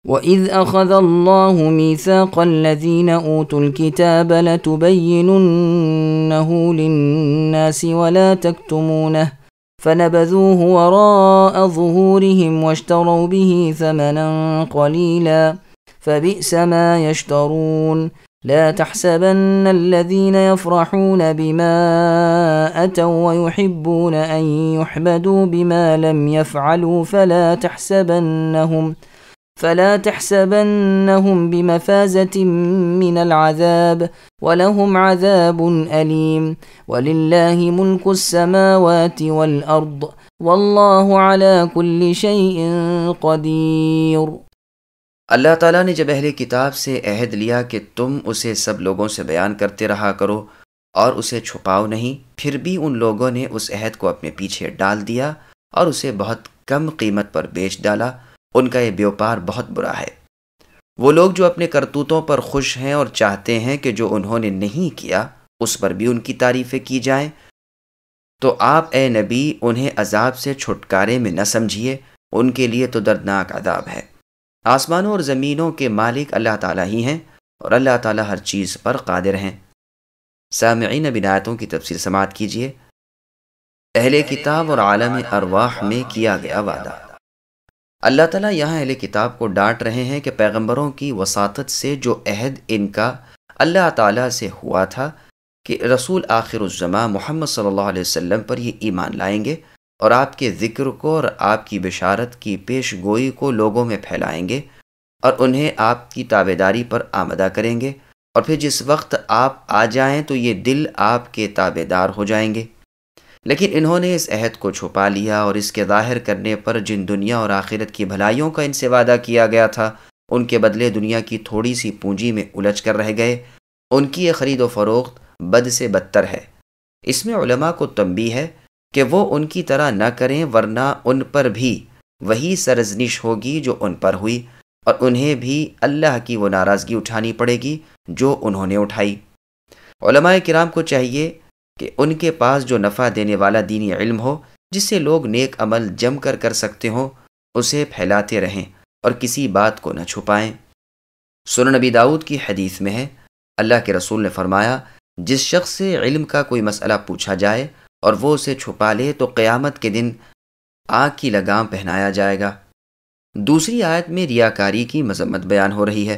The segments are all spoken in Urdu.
وَإِذْ أَخَذَ اللَّهُ مِيثَاقَ الَّذِينَ أُوتُوا الْكِتَابَ لَتُبَيِّنُنَّهُ لِلنَّاسِ وَلَا تَكْتُمُونَهُ فَنَبَذُوهُ وَرَاءَ ظُهُورِهِمْ وَاشْتَرَوْا بِهِ ثَمَنًا قَلِيلًا فَبِئْسَ مَا يَشْتَرُونَ لا تحسبن الذين يفرحون بما أتوا ويحبون أن يحمدوا بما لم يفعلوا فلا تحسبنهم بمفازة من العذاب ولهم عذاب أليم ولله ملك السماوات والأرض والله على كل شيء قدير۔ اللہ تعالیٰ نے جب اہل کتاب سے عہد لیا کہ تم اسے سب لوگوں سے بیان کرتے رہا کرو اور اسے چھپاؤ نہیں، پھر بھی ان لوگوں نے اس عہد کو اپنے پیچھے ڈال دیا اور اسے بہت کم قیمت پر بیچ ڈالا، ان کا یہ بیوپار بہت برا ہے۔ وہ لوگ جو اپنے کرتوتوں پر خوش ہیں اور چاہتے ہیں کہ جو انہوں نے نہیں کیا اس پر بھی ان کی تعریفیں کی جائیں، تو آپ اے نبی انہیں عذاب سے چھٹکارے میں نہ سمجھیے، ان کے لیے تو دردناک عذاب ہے۔ آسمانوں اور زمینوں کے مالک اللہ تعالیٰ ہی ہیں اور اللہ تعالیٰ ہر چیز پر قادر ہیں۔ سامعین، اب آیتوں کی تفسیر سماعت کیجیے۔ اہل کتاب اور عالم ارواح میں کیا گیا وعدہ۔ اللہ تعالیٰ یہاں اہل کتاب کو ڈانٹ رہے ہیں کہ پیغمبروں کی وساطت سے جو عہد ان کا اللہ تعالیٰ سے ہوا تھا کہ رسول آخر الزماں محمد صلی اللہ علیہ وسلم پر یہ ایمان لائیں گے اور آپ کے ذکر کو اور آپ کی بشارت کی پیش گوئی کو لوگوں میں پھیلائیں گے اور انہیں آپ کی تابعداری پر آمادہ کریں گے، اور پھر جس وقت آپ آ جائیں تو یہ دل آپ کے تابعدار ہو جائیں گے۔ لیکن انہوں نے اس عہد کو چھپا لیا اور اس کے ظاہر کرنے پر جن دنیا اور آخرت کی بھلائیوں کا ان سے وعدہ کیا گیا تھا، ان کے بدلے دنیا کی تھوڑی سی پونجی میں الجھ کر رہ گئے۔ ان کی یہ خرید و فروخت بد سے بدتر ہے۔ اس میں علماء کو تنبیہ ہے کہ وہ ان کی طرح نہ کریں، ورنہ ان پر بھی وہی سرزنش ہوگی جو ان پر ہوئی، اور انہیں بھی اللہ کی وہ ناراضگی اٹھانی پڑے گی جو انہوں نے اٹھائی۔ علماء کرام کو چاہیے کہ ان کے پاس جو نفع دینے والا دینی علم ہو، جس سے لوگ نیک عمل جم کر سکتے ہوں، اسے پھیلاتے رہیں اور کسی بات کو نہ چھپائیں۔ سنن نبی داؤد کی حدیث میں ہے، اللہ کے رسول نے فرمایا، جس شخص سے علم کا کوئی مسئلہ پوچھا جائے اور وہ اسے چھپا لے تو قیامت کے دن آگ کی لگام پہنایا جائے گا۔ دوسری آیت میں ریاکاری کی مذمت بیان ہو رہی ہے۔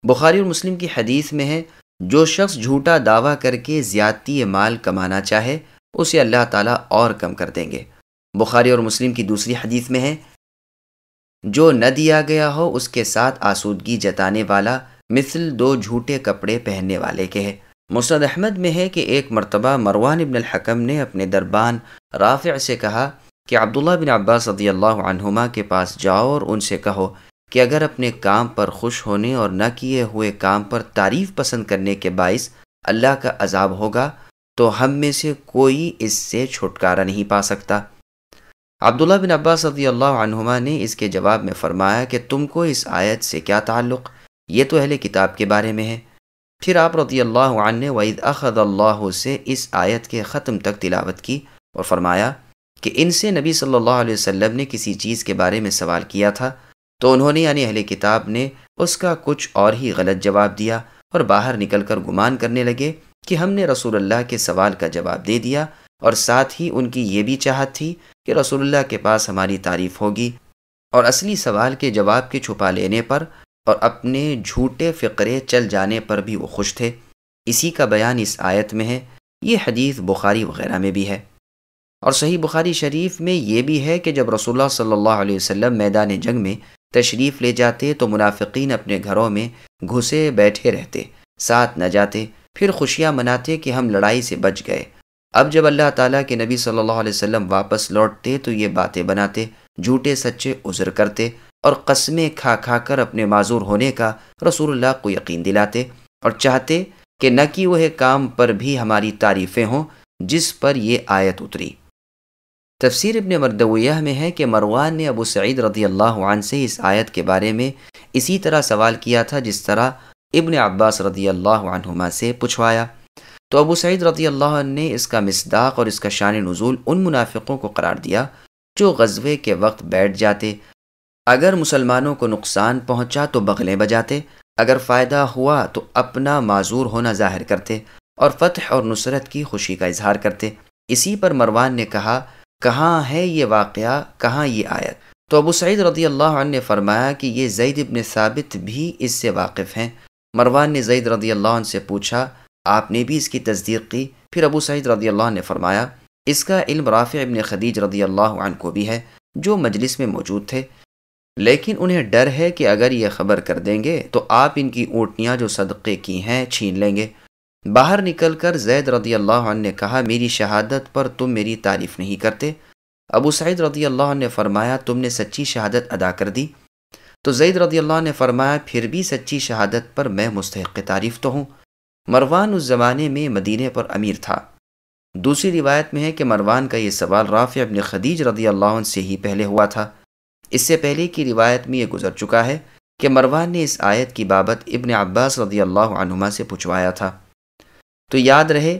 بخاری اور مسلم کی حدیث میں ہے، جو شخص جھوٹا دعویٰ کر کے زیادتی مال کمانا چاہے اسے اللہ تعالیٰ اور کم کر دیں گے۔ بخاری اور مسلم کی دوسری حدیث میں ہے، جو نہ دیا گیا ہو اس کے ساتھ آسودگی جتانے والا مثل دو جھوٹے کپڑے پہننے والے کے ہے۔ مسند احمد میں ہے کہ ایک مرتبہ مروان ابن الحکم نے اپنے دربان رافع سے کہا کہ عبداللہ بن عباس رضی اللہ عنہما کے پاس جاؤ اور ان سے کہو کہ اگر اپنے کام پر خوش ہونے اور نہ کیے ہوئے کام پر تعریف پسند کرنے کے باعث اللہ کا عذاب ہوگا تو ہم میں سے کوئی اس سے چھٹکارا نہیں پا سکتا۔ عبداللہ بن عباس رضی اللہ عنہما نے اس کے جواب میں فرمایا کہ تم کو اس آیت سے کیا تعلق، یہ تو اہل کتاب کے بارے میں ہے۔ پھر آپ رضی اللہ عنہ نے وَإِذْ أَخَذَ اللَّهُ سے اس آیت کے ختم تک تلاوت کی اور فرمایا کہ ان سے نبی صلی اللہ علیہ وسلم نے کسی چیز کے بارے میں سوال کیا تھا تو انہوں نے یعنی اہل کتاب نے اس کا کچھ اور ہی غلط جواب دیا اور باہر نکل کر گمان کرنے لگے کہ ہم نے رسول اللہ کے سوال کا جواب دے دیا، اور ساتھ ہی ان کی یہ بھی چاہت تھی کہ رسول اللہ کے پاس ہماری تعریف ہوگی، اور اصلی سوال کے جواب کے چھپا لینے پر اور اپنے جھوٹے فقرے چل جانے پر بھی وہ خوش تھے۔ اسی کا بیان اس آیت میں ہے۔ یہ حدیث بخاری وغیرہ میں بھی ہے، اور صحیح بخاری شریف میں یہ بھی ہے کہ جب رسول اللہ صلی اللہ علیہ وسلم میدان جنگ میں تشریف لے جاتے تو منافقین اپنے گھروں میں گھسے بیٹھے رہتے، ساتھ نہ جاتے، پھر خوشیاں مناتے کہ ہم لڑائی سے بچ گئے۔ اب جب اللہ تعالیٰ کے نبی صلی اللہ علیہ وسلم واپس لوٹتے تو یہ باتیں بناتے، جھوٹے سچے عذر کرتے اور قسمیں کھا کھا کر اپنے معذور ہونے کا رسول اللہ کو یقین دلاتے، اور چاہتے کہ نہ کی وہ کام پر بھی ہماری تعریفیں ہوں جس پر یہ آیت اتری۔ تفسیر ابن مردویہ میں ہے کہ مروان نے ابو سعید رضی اللہ عنہ سے اس آیت کے بارے میں اسی طرح سوال کیا تھا جس طرح ابن عباس رضی اللہ عنہما سے پوچھوایا، تو ابو سعید رضی اللہ عنہ نے اس کا مصداق اور اس کا شان نزول ان منافقوں کو قرار دیا جو غزوے کے وقت بیٹھ جاتے، اگر مسلمانوں کو نقصان پہنچا تو بغلیں بجاتے، اگر فائدہ ہوا تو اپنا معذور ہونا ظاہر کرتے اور فتح اور نصرت کی خوشی کا اظہار کرتے۔ اسی پر مروان نے کہا، کہاں ہے یہ واقعہ، کہاں یہ آیت؟ تو ابو سعید رضی اللہ عنہ نے فرمایا کہ یہ زید ابن ثابت بھی اس سے واقف ہیں۔ مروان نے زید رضی اللہ عنہ سے پوچھا، آپ نے بھی اس کی تصدیق کی؟ پھر ابو سعید رضی اللہ عنہ نے فرمایا، اس کا علم رافع ابن خدیج رضی اللہ عنہ کو بھی ہے، جو مجلس میں موجود تھے، لیکن انہیں ڈر ہے کہ اگر یہ خبر کر دیں گے تو آپ ان کی اونٹنیاں جو صدقے کی ہیں چھین لیں گے۔ باہر نکل کر زید رضی اللہ عنہ نے کہا، میری شہادت پر تم میری تعریف نہیں کرتے؟ ابو سعید رضی اللہ عنہ نے فرمایا، تم نے سچی شہادت ادا کر دی؟ تو زید رضی اللہ عنہ نے فرمایا، پھر بھی سچی شہادت پر میں مستحق تعریف تو ہوں۔ مروان اس زمانے میں مدینے پر امیر تھا۔ دوسری روایت میں ہے کہ مروان کا یہ سوال رافع ابن خدیج رضی اللہ عنہ سے ہی پہلے ہوا تھا۔ اس سے پہلے کی روایت میں یہ گزر چکا ہے کہ مروان نے اس آیت کی بابت ابن عباس رضی اللہ عنہما سے پوچھوایا تھا۔ تو یاد رہے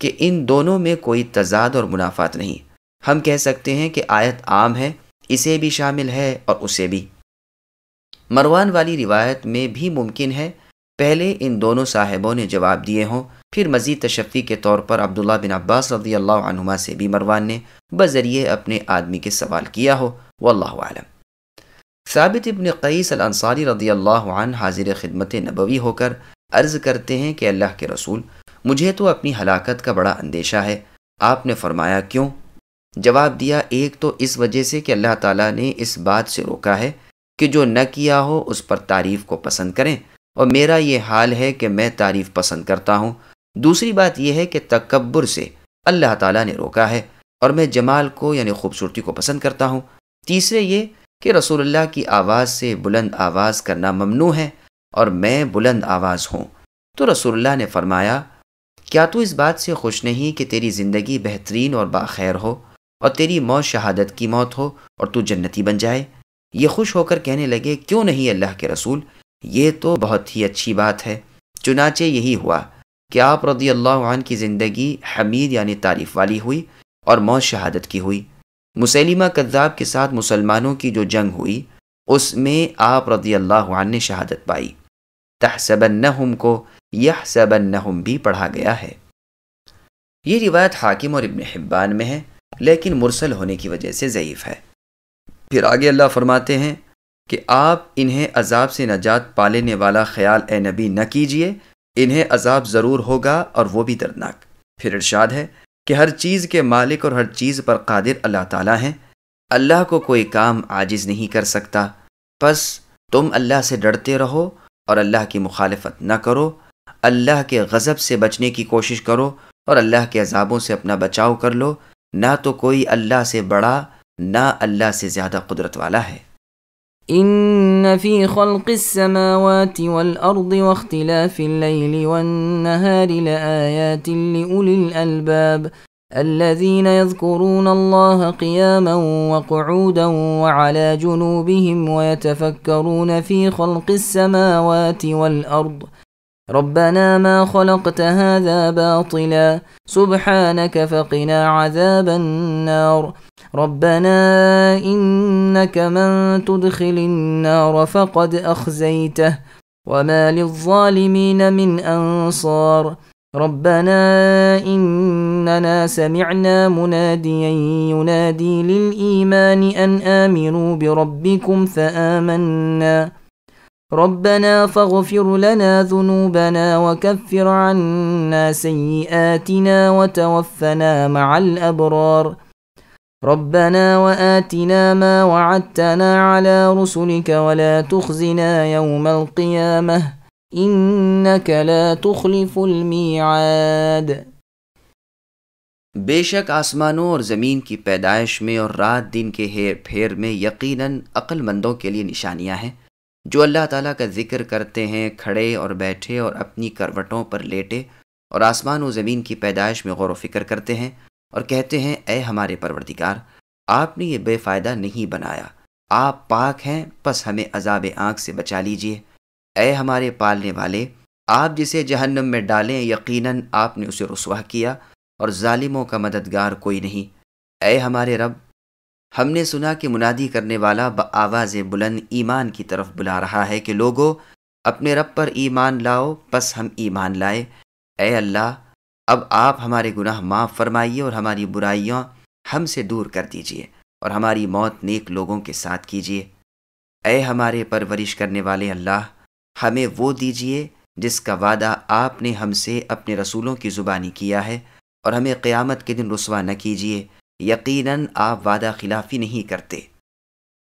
کہ ان دونوں میں کوئی تضاد اور منافات نہیں۔ ہم کہہ سکتے ہیں کہ آیت عام ہے، اسے بھی شامل ہے اور اسے بھی۔ مروان والی روایت میں بھی ممکن ہے پہلے ان دونوں صاحبوں نے جواب دیے ہوں، پھر مزید تشفی کے طور پر عبداللہ بن عباس رضی اللہ عنہما سے بھی مروان نے بذریعے اپنے آدمی کے سوال کیا ہو، واللہ اعلم۔ ثابت ابن قیس الانصاری رضی اللہ عنہ حاضر خدمت نبوی ہو کر عرض کرتے ہیں کہ اللہ کے رسول، مجھے تو اپنی ہلاکت کا بڑا اندیشہ ہے۔ آپ نے فرمایا، کیوں؟ جواب دیا، ایک تو اس وجہ سے کہ اللہ تعالیٰ نے اس بات سے روکا ہے کہ جو نہ کیا ہو اس پر تعریف کو پسند کریں، اور میرا یہ حال ہے کہ میں تعریف پسند کرتا ہوں۔ دوسری بات یہ ہے کہ تکبر سے اللہ تعالیٰ نے روکا ہے، اور میں جمال کو یعنی خوبصورتی کو پسند کرتا ہوں۔ تیسرے یہ کہ رسول اللہ کی آواز سے بلند آواز کرنا ممنوع ہے، اور میں بلند آواز ہوں۔ تو رسول اللہ نے فرمایا، کیا تو اس بات سے خوش نہیں کہ تیری زندگی بہترین اور باخیر ہو، اور تیری موت شہادت کی موت ہو، اور تو جنتی بن جائے؟ یہ خوش ہو کر کہنے لگے، کیوں نہیں اللہ کے رسول، یہ تو بہت ہی اچھی بات ہے۔ چنانچہ یہی ہوا کہ آپ رضی اللہ عنہ کی زندگی حمید یعنی تعریف والی ہوئی، اور موت شہادت کی ہوئی۔ مسیلمہ کذاب کے ساتھ مسلمانوں کی جو جنگ ہوئی، اس میں آپ رضی اللہ عنہ نے شہادت پائی۔ تحسبنہم کو یحسبنہم بھی پڑھا گیا ہے۔ یہ روایت حاکم اور ابن حبان میں ہے، لیکن مرسل ہونے کی وجہ سے ضعیف ہے۔ پھر آگے اللہ فرماتے ہیں کہ آپ انہیں عذاب سے نجات پالینے والا خیال اے نبی نہ کیجئے، انہیں عذاب ضرور ہوگا اور وہ بھی دردناک۔ پھر ارشاد ہے کہ ہر چیز کے مالک اور ہر چیز پر قادر اللہ تعالیٰ ہیں، اللہ کو کوئی کام عاجز نہیں کر سکتا۔ پس تم اللہ سے ڈرتے رہو اور اللہ کی مخالفت نہ کرو، اللہ کے غضب سے بچنے کی کوشش کرو اور اللہ کے عذابوں سے اپنا بچاؤ کر لو، نہ تو کوئی اللہ سے بڑا نہ اللہ سے زیادہ قدرت والا ہے۔ ان في خلق السماوات والارض واختلاف الليل والنهار لآيات لأولي الألباب الذين يذكرون الله قياما وقعودا وعلى جنوبهم ويتفكرون في خلق السماوات والأرض ربنا ما خلقت هذا باطلا سبحانك فقنا عذاب النار ربنا إنك من تدخل النار فقد أخزيته وما للظالمين من أنصار ربنا إننا سمعنا مناديا ينادي للإيمان أن آمنوا بربكم فآمنا ربنا فاغفر لنا ذنوبنا وكفر عنا سيئاتنا وتوفنا مع الأبرار ربنا وآتنا ما وعدتنا على رسلك ولا تخزنا يوم القيامة إنك لا تخلف الميعاد۔ بے شک آسمانوں اور زمین کی پیدائش میں اور رات دن کے ہیر پھیر میں یقیناً عقل مندوں کے لیے نشانیاں ہیں، جو اللہ تعالیٰ کا ذکر کرتے ہیں کھڑے اور بیٹھے اور اپنی کروٹوں پر لیٹے، اور آسمان و زمین کی پیدائش میں غور و فکر کرتے ہیں اور کہتے ہیں، اے ہمارے پروردگار، آپ نے یہ بے فائدہ نہیں بنایا، آپ پاک ہیں، پس ہمیں عذاب آنکھ سے بچا لیجئے۔ اے ہمارے پالنے والے، آپ جسے جہنم میں ڈالیں یقیناً آپ نے اسے رسوا کیا، اور ظالموں کا مددگار کوئی نہیں۔ اے ہمارے رب، ہم نے سنا کہ منادی کرنے والا بآواز بلند ایمان کی طرف بلا رہا ہے کہ لوگو اپنے رب پر ایمان لاؤ، پس ہم ایمان لائے۔ اے اللہ، اب آپ ہمارے گناہ معاف فرمائیے اور ہماری برائیاں ہم سے دور کر دیجیے اور ہماری موت نیک لوگوں کے ساتھ کیجیے۔ اے ہمارے پرورش کرنے والے اللہ، ہمیں وہ دیجیے جس کا وعدہ آپ نے ہم سے اپنے رسولوں کی زبانی کیا ہے، اور ہمیں قیامت کے دن رسوا نہ کیجیے، یقیناً آپ وعدہ خلافی نہیں کرتے۔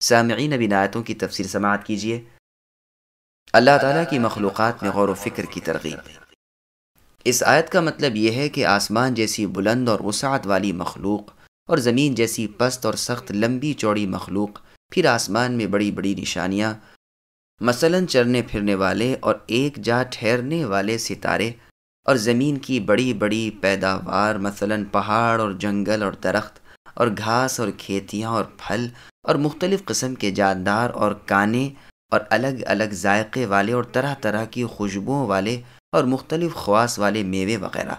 سامعین، اب ان آیتوں کی تفسیر سماعت کیجیے۔ اللہ تعالیٰ کی مخلوقات میں غور و فکر کی ترغیب۔ اس آیت کا مطلب یہ ہے کہ آسمان جیسی بلند اور وسعت والی مخلوق اور زمین جیسی پست اور سخت لمبی چوڑی مخلوق، پھر آسمان میں بڑی بڑی نشانیاں، مثلاً چرنے پھرنے والے اور ایک جا ٹھہرنے والے ستارے، اور زمین کی بڑی بڑی پیداوار، مثلاً پہاڑ اور جنگل اور درخت اور گھاس اور کھیتیاں اور پھل اور مختلف قسم کے جاندار اور کانے اور الگ الگ ذائقے والے اور طرح طرح کی خوشبوؤں والے اور مختلف خواص والے میوے وغیرہ،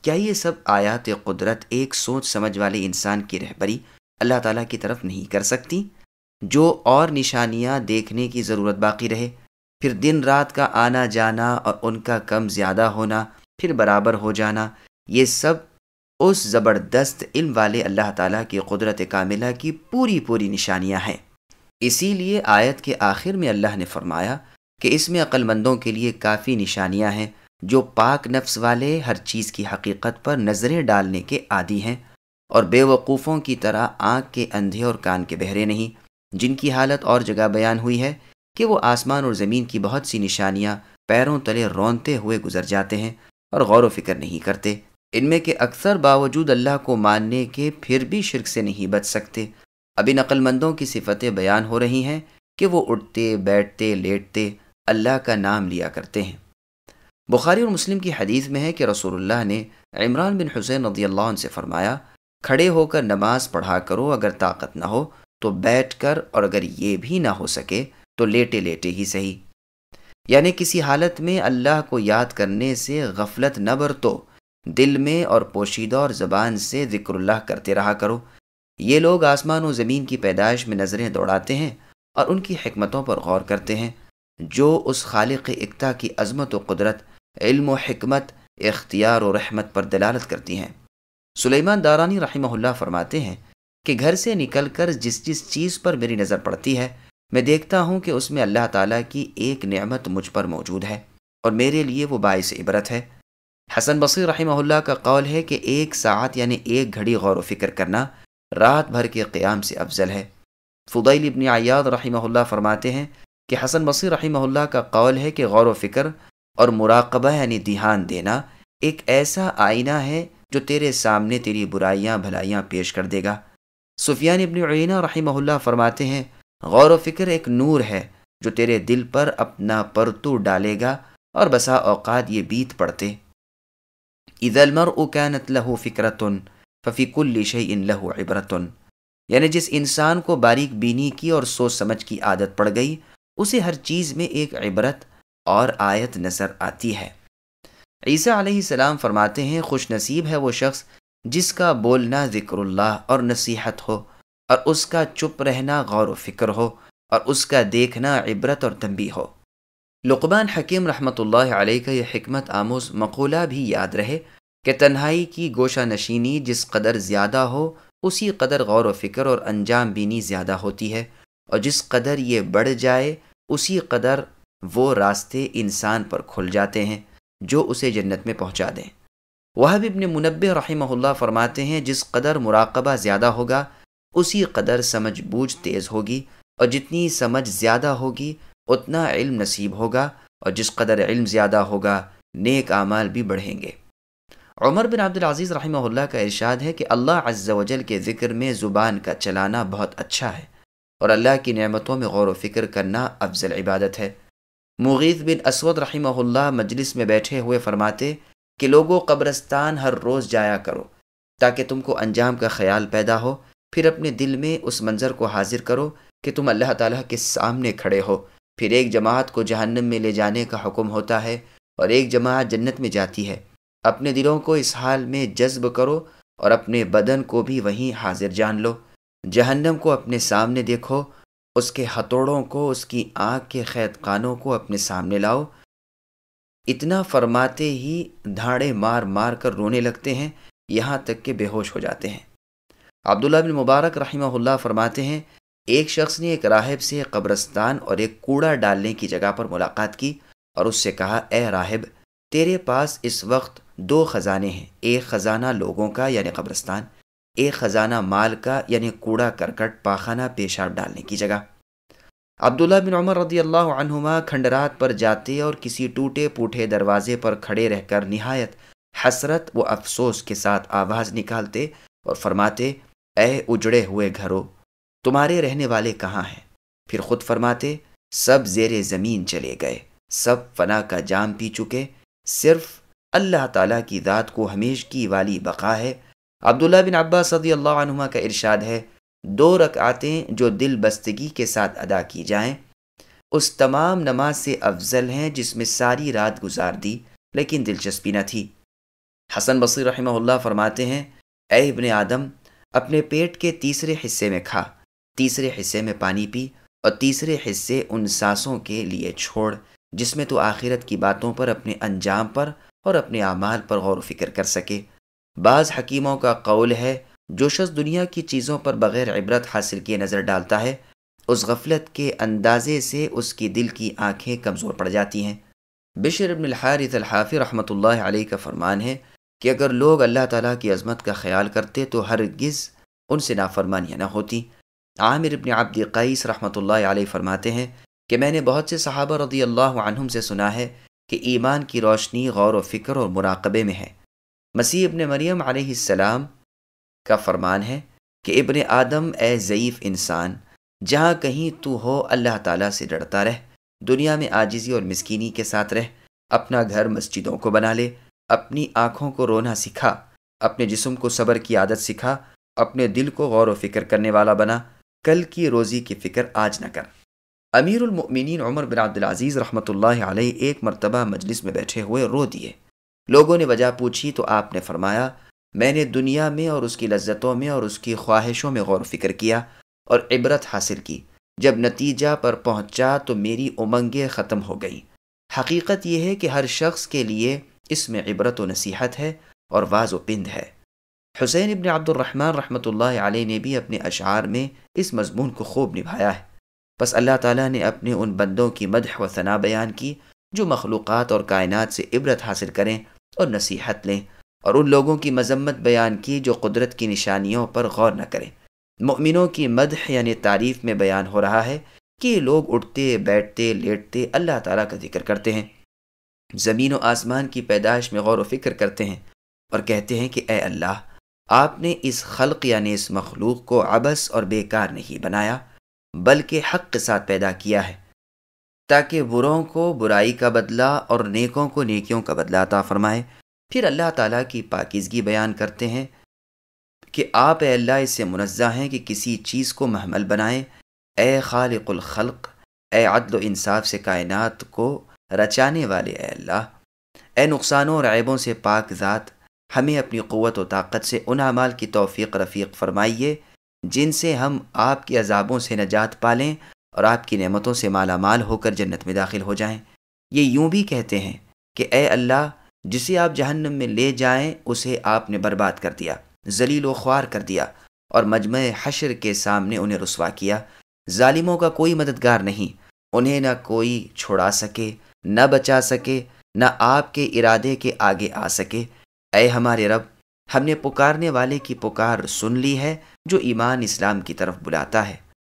کیا یہ سب آیات قدرت ایک سوچ سمجھ والے انسان کی رہبری اللہ تعالیٰ کی طرف نہیں کر سکتی؟ جو اور نشانیاں دیکھنے کی ضرورت باقی رہے، پھر دن رات کا آنا جانا اور ان کا کم زیادہ ہونا، پھر برابر ہو جانا، یہ سب اس زبردست علم والے اللہ تعالیٰ کی قدرت کاملہ کی پوری نشانیاں ہیں۔ اسی لیے آیت کے آخر میں اللہ نے فرمایا کہ اس میں عقل مندوں کے لیے کافی نشانیاں ہیں، جو پاک نفس والے ہر چیز کی حقیقت پر نظریں ڈالنے کے عادی ہیں، اور بے وقوفوں کی طرح آنکھ کے اندھے اور کان کے بہرے نہیں، جن کی حالت اور جگہ بیان ہوئی ہے کہ وہ آسمان اور زمین کی بہت سی نشانیاں پیروں تلے رونتے ہوئے گزر جاتے ہیں اور غور و فکر نہیں کرتے۔ ان میں کے اکثر باوجود اللہ کو ماننے کے پھر بھی شرک سے نہیں بچ سکتے۔ اب ان عقل مندوں کی صفتیں بیان ہو رہی ہیں کہ وہ اٹھتے بیٹھتے لیٹتے اللہ کا نام لیا کرتے ہیں۔ بخاری اور مسلم کی حدیث میں ہے کہ رسول اللہ نے عمران بن حسین رضی اللہ عنہ سے فرمایا، کھڑے ہو کر نماز پڑھا کرو، اگر طاقت نہ ہو تو بیٹھ کر، اور اگر یہ بھی نہ ہو سکے تو لیٹے لیٹے ہی صحیح۔ یعنی کسی حالت میں اللہ کو یاد کرنے سے غفلت نہ برتو، دل میں اور پوشیدہ اور زبان سے ذکر اللہ کرتے رہا کرو۔ یہ لوگ آسمان و زمین کی پیدائش میں نظریں دوڑاتے ہیں اور ان کی حکمتوں پر غور کرتے ہیں، جو اس خالق اکتا کی عظمت و قدرت، علم و حکمت، اختیار و رحمت پر دلالت کرتی ہیں۔ سلیمان دارانی رحمہ اللہ فرماتے ہیں کہ گھر سے نکل کر جس چیز پر میری نظر پڑتی ہے، میں دیکھتا ہوں کہ اس میں اللہ تعالیٰ کی ایک نعمت مجھ پر موجود ہے اور میرے لیے وہ باعث عبرت ہے۔ حسن بصری رحمہ اللہ کا قول ہے کہ 1 ساعت یعنی 1 گھڑی غور و فکر کرنا رات بھر کے قیام سے افضل ہے۔ فضیل ابن عیاض رحمہ اللہ فرماتے ہیں کہ حسن بصری رحمہ اللہ کا قول ہے کہ غور و فکر اور مراقبہ یعنی دھیان دینا ایک ایسا آئینہ ہے جو تیرے سامنے تیری برائیاں بھلائیاں پیش کر دے گا۔ سفیان ابن عیینہ رحمہ اللہ فرماتے ہیں، غور و فکر ایک نور ہے جو تیرے دل پر اپنا پرتو ڈالے گا، اور بسا اوقات یہ بیت پڑتے، اذا المرء كانت له فکرة ففی کل شیء له عبرة، یعنی جس انسان کو باریک بینی کی اور سوچ سمجھ کی عادت پڑ گئی، اسے ہر چیز میں ایک عبرت اور آیت نظر آتی ہے۔ عیسیٰ علیہ السلام فرماتے ہیں، خوش نصیب ہے وہ شخص جس کا بولنا ذکر اللہ اور نصیحت ہو، اور اس کا چپ رہنا غور و فکر ہو، اور اس کا دیکھنا عبرت اور تنبیہ ہو۔ لقمان حکیم رحمۃ اللہ علیہ کا یہ حکمت آموز مقولہ بھی یاد رہے کہ تنہائی کی گوشہ نشینی جس قدر زیادہ ہو، اسی قدر غور و فکر اور انجام بینی زیادہ ہوتی ہے، اور جس قدر یہ بڑھ جائے اسی قدر وہ راستے انسان پر کھل جاتے ہیں جو اسے جنت میں پہنچا دیں۔ وہب ابن منبہ رحمہ اللہ فرماتے ہیں، جس قدر مراقبہ زیادہ ہوگا اسی قدر سمجھ بوجھ تیز ہوگی، اور جتنی سمجھ زیادہ ہوگی اتنا علم نصیب ہوگا، اور جس قدر علم زیادہ ہوگا نیک اعمال بھی بڑھیں گے۔ عمر بن عبد العزیز رحمہ اللہ کا ارشاد ہے کہ اللہ عز و جل کے ذکر میں زبان کا چلانا بہت اچھا ہے، اور اللہ کی نعمتوں میں غور و فکر کرنا افضل عبادت ہے۔ مغیث بن اسود رحمہ اللہ مجلس میں بیٹھے ہوئے فرماتے کہ لوگوں، قبرستان ہر روز جایا کرو تاکہ تم کو انجام کا خیال پیدا ہو، پھر اپنے دل میں اس منظر کو حاضر کرو کہ تم اللہ تعالیٰ کے سامنے کھڑے ہو، پھر ایک جماعت کو جہنم میں لے جانے کا حکم ہوتا ہے اور ایک جماعت جنت میں جاتی ہے۔ اپنے دلوں کو اس حال میں جذب کرو اور اپنے بدن کو بھی وہیں حاضر جان لو۔ جہنم کو اپنے سامنے دیکھو، اس کے ہتھوڑوں کو، اس کی آنکھ کے قید خانوں کو اپنے سامنے لاؤ۔ اتنا فرماتے ہی دھاڑے مار مار کر رونے لگتے ہیں، یہاں تک کہ بے ہوش ہو جاتے ہیں۔ عبداللہ بن مبارک رحمہ اللہ فرماتے ہیں، ایک شخص نے ایک راہب سے ایک قبرستان اور ایک کوڑا ڈالنے کی جگہ پر ملاقات کی اور اس سے کہا، اے راہب، تیرے پاس اس وقت 2 خزانے ہیں، ایک خزانہ لوگوں کا یعنی قبرستان، ایک خزانہ مال کا یعنی کوڑا کرکٹ پاخانہ پیشاب ڈالنے کی جگہ۔ عبداللہ بن عمر رضی اللہ عنہما کھنڈرات پر جاتے اور کسی ٹوٹے پوٹے دروازے پر کھڑے رہ کر نہایت حسرت و افسوس کے ساتھ آواز نکالتے اور فرماتے، اے اجڑے ہوئے گھروں، تمہارے رہنے والے کہاں ہیں؟ پھر خود فرماتے، سب زیر زمین چلے گئے، سب فنا کا جام پی چکے، صرف اللہ تعالیٰ کی ذات کو ہمیشگی والی بقا ہے۔ عبداللہ بن عباس رضی اللہ عنہما کا ارشاد ہے، 2 رکعتیں جو دل بستگی کے ساتھ ادا کی جائیں اس تمام نماز سے افضل ہیں جس میں ساری رات گزار دی لیکن دلچسپی نہ تھی۔ حسن بصری رحمہ اللہ فرماتے ہیں، اے ابن آدم، اپنے پیٹ کے تیسرے حصے میں کھا، تیسرے حصے میں پانی پی اور تیسرے حصے ان سانسوں کے لیے چھوڑ جس میں تو آخرت کی باتوں پر، اپنے انجام پر اور اپنے اعمال پر غور و فکر کر سکے۔ بعض حکیموں کا قول ہے، جو شخص دنیا کی چیزوں پر بغیر عبرت حاصل کیے نظر ڈالتا ہے، اس غفلت کے اندازے سے اس کی دل کی آنکھیں کمزور پڑ جاتی ہیں۔ بشر بن الحارث الحافی رحمۃ اللہ علیہ کا فرمان ہے کہ اگر لوگ اللہ تعالیٰ کی عظمت کا خیال کرتے تو ہرگز ان سے نافرمانیاں نہ ہوتی۔ عامر بن عبد قیس رحمۃ اللہ علیہ فرماتے ہیں کہ میں نے بہت سے صحابہ رضی اللہ عنہم سے سنا ہے کہ ایمان کی روشنی غور و فکر اور مراقبے میں ہے۔ مسیح ابن مریم علیہ السلام کا فرمان ہے کہ ابن آدم، اے ضعیف انسان، جہاں کہیں تو ہو اللہ تعالیٰ سے ڈرتا رہ، دنیا میں عاجزی اور مسکینی کے ساتھ رہ، اپنا گھر مسجدوں کو بنا لے، اپنی آنکھوں کو رونا سکھا، اپنے جسم کو صبر کی عادت سکھا، اپنے دل کو غور و فکر کرنے والا بنا، کل کی روزی کی فکر آج نہ کر۔ امیر المؤمنین عمر بن عبدالعزیز رحمۃ اللہ علیہ ایک مرتبہ مجلس میں بیٹھے ہوئے رو دیے۔ لوگوں نے وجہ پوچھی تو آپ نے فرمایا، میں نے دنیا میں اور اس کی لذتوں میں اور اس کی خواہشوں میں غور و فکر کیا اور عبرت حاصل کی، جب نتیجہ پر پہنچا تو میری امنگیں ختم ہو گئیں۔ حقیقت یہ ہے کہ ہر شخص کے لیے اس میں عبرت و نصیحت ہے اور واز و پند ہے۔ حسین ابن عبد الرحمن رحمۃ اللہ علیہ نے بھی اپنے اشعار میں اس مضمون کو خوب نبھایا ہے۔ بس اللہ تعالیٰ نے اپنے ان بندوں کی مدح و ثنا بیان کی جو مخلوقات اور کائنات سے عبرت حاصل کریں اور نصیحت لیں، اور ان لوگوں کی مذمت بیان کی جو قدرت کی نشانیوں پر غور نہ کریں۔ مؤمنوں کی مدح یعنی تعریف میں بیان ہو رہا ہے کہ یہ لوگ اٹھتے بیٹھتے لیٹتے اللہ تعالیٰ کا ذکر کرتے ہیں، زمین و آسمان کی پیدائش میں غور و فکر کرتے ہیں اور کہتے ہیں کہ اے اللہ، آپ نے اس خلق یعنی اس مخلوق کو عبث اور بیکار نہیں بنایا بلکہ حق کے ساتھ پیدا کیا ہے تاکہ بروں کو برائی کا بدلہ اور نیکوں کو نیکیوں کا بدلہ عطا فرمائے۔ پھر اللہ تعالیٰ کی پاکیزگی بیان کرتے ہیں کہ آپ اے اللہ اس سے منزہ ہیں کہ کسی چیز کو محمل بنائیں۔ اے خالق الخلق، اے عدل و انصاف سے کائنات کو رچانے والے اے اللہ، اے نقصانوں اور عیبوں سے پاک ذات، ہمیں اپنی قوت و طاقت سے ان اعمال کی توفیق رفیق فرمائیے جن سے ہم آپ کے عذابوں سے نجات پالیں اور آپ کی نعمتوں سے مالا مال ہو کر جنت میں داخل ہو جائیں۔ یہ یوں بھی کہتے ہیں کہ اے اللہ، جسے آپ جہنم میں لے جائیں اسے آپ نے برباد کر دیا، ذلیل و خوار کر دیا اور مجمع حشر کے سامنے انہیں رسوا کیا۔ ظالموں کا کوئی مددگار نہیں، انہیں نہ کوئی چھڑا سکے، نہ بچا سکے، نہ آپ کے ارادے کے آگے آ سکے۔ اے ہمارے رب، ہم نے پکارنے والے کی پکار سن لی ہے جو ایمان اسلام کی طرف بلاتا ہے۔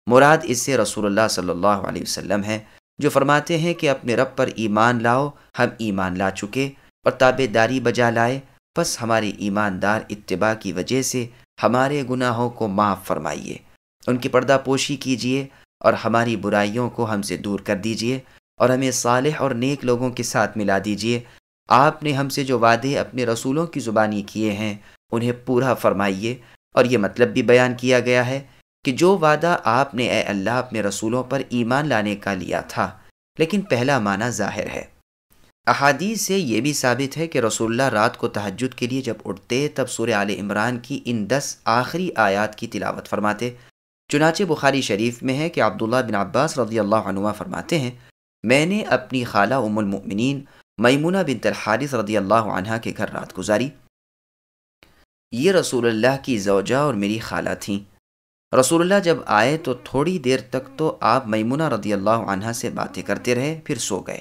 مراد اس سے رسول اللہ صلی اللہ علیہ وسلم ہے جو فرماتے ہیں کہ اپنے رب پر ایمان لاؤ، ہم ایمان لا چکے اور تابع داری بجا لائے، پس ہماری ایماندار اتباع کی وجہ سے ہمارے گناہوں کو معاف فرمائیے، ان کی پردہ پوشی کیجیے اور ہماری برائیوں کو ہم سے دور کر دیجیے اور ہمیں صالح اور نیک لوگوں کے ساتھ ملا دیجیے۔ آپ نے ہم سے جو وعدے اپنے رسولوں کی زبانی کیے ہیں انہیں پورا فرمائیے، اور یہ مطلب بھی بیان کیا گیا ہے کہ جو وعدہ آپ نے اے اللہ اپنے رسولوں پر ایمان لانے کا لیا تھا، لیکن پہلا معنی ظاہر ہے۔ احادیث سے یہ بھی ثابت ہے کہ رسول اللہ رات کو تہجد کے لیے جب اٹھتے تب سورہ آل عمران کی ان 10 آخری آیات کی تلاوت فرماتے چنانچہ بخاری شریف میں ہے کہ عبداللہ بن عباس رضی اللہ عنہما فرماتے ہیں میں نے اپنی خالہ ام المؤمنین میمونہ بنت الحارث رضی اللہ عنہا کے گھر رات گزاری۔ یہ رسول اللہ کی زوجہ اور میری خالہ تھیں۔ رسول اللہ جب آئے تو تھوڑی دیر تک تو آپ میمونہ رضی اللہ عنہا سے باتیں کرتے رہے، پھر سو گئے۔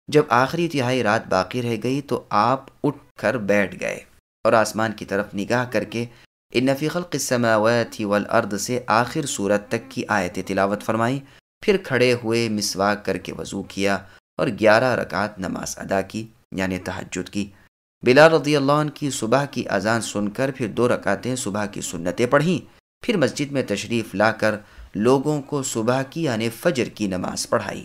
جب آخری تہائی رات باقی رہ گئی تو آپ اٹھ کر بیٹھ گئے اور آسمان کی طرف نگاہ کر کے ان فی خلق السماوات والارض سے آخر سورت تک کی آیتیں تلاوت فرمائیں، پھر کھڑے ہوئے مسواک کر کے وضو کیا اور 11 رکعت نماز ادا کی یعنی تہجد کی۔ بلال رضی اللہ عنہ کی صبح کی اذان سن کر پھر 2 رکعتیں صبح کی سنتیں پڑھیں، پھر مسجد میں تشریف لا کر لوگوں کو صبح کی یعنی فجر کی نماز پڑھائی۔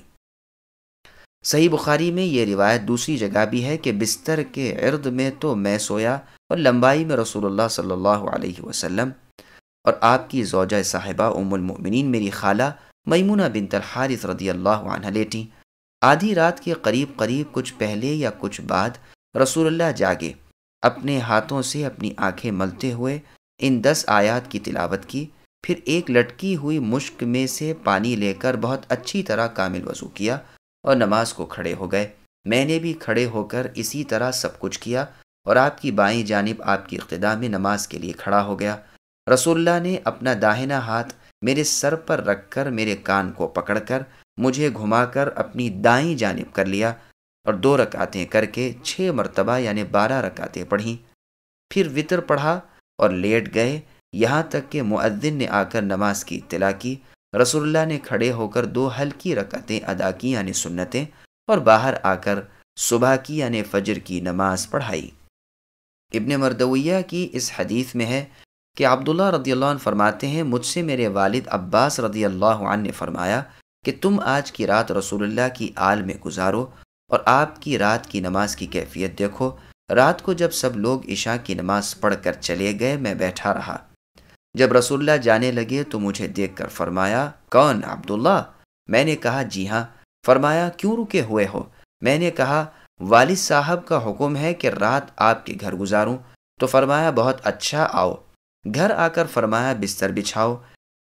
صحیح بخاری میں یہ روایت دوسری جگہ بھی ہے کہ بستر کے عرض میں تو میں سویا اور لمبائی میں رسول اللہ صلی اللہ علیہ وسلم اور آپ کی زوجہ صاحبہ ام المؤمنین میری خالہ میمونہ بنت الحارث رضی اللہ عنہ لیٹیں۔ آدھی رات کے قریب کچھ پہلے یا کچھ بعد رسول اللہ جاگے، اپنے ہاتھوں سے اپنی آنکھیں ملتے ہوئے ان 10 آیات کی تلاوت کی، پھر ایک لٹکی ہوئی مشک میں سے پانی لے کر بہت اچھی طرح کامل وضو کیا اور نماز کو کھڑے ہو گئے۔ میں نے بھی کھڑے ہو کر اسی طرح سب کچھ کیا اور آپ کی بائیں جانب آپ کی اقتداء میں نماز کے لیے کھڑا ہو گیا۔ رسول اللہ نے اپنا داہنا ہاتھ میرے سر پر رکھ کر میرے کان کو پکڑ کر مجھے گھما کر اپنی دائیں جانب کر لیا اور 2 رکعتیں کر کے 6 مرتبہ یعنی 12 رکعتیں پڑھیں، پھر وتر پڑھا اور لیٹ گئے یہاں تک کہ مؤذن نے آ کر نماز کی اطلاع کی۔ رسول اللہ نے کھڑے ہو کر 2 ہلکی رکعتیں ادا کی یعنی سنتیں، اور باہر آ کر صبح کی یعنی فجر کی نماز پڑھائی۔ ابن مردویہ کی اس حدیث میں ہے کہ عبداللہ رضی اللہ عنہ فرماتے ہیں مجھ سے میرے والد عباس رضی اللہ عنہ نے فرمایا کہ تم آج کی رات رسول اللہ کی آل میں گزارو اور آپ کی رات کی نماز کی کیفیت دیکھو۔ رات کو جب سب لوگ عشاء کی نماز پڑھ کر چلے گئے میں بیٹھا رہا۔ جب رسول اللہ جانے لگے تو مجھے دیکھ کر فرمایا کون عبداللہ؟ میں نے کہا جی ہاں۔ فرمایا کیوں رکے ہوئے ہو؟ میں نے کہا والد صاحب کا حکم ہے کہ رات آپ کے گھر گزاروں۔ تو فرمایا بہت اچھا، آؤ۔ گھر آ کر فرمایا بستر بچھاؤ۔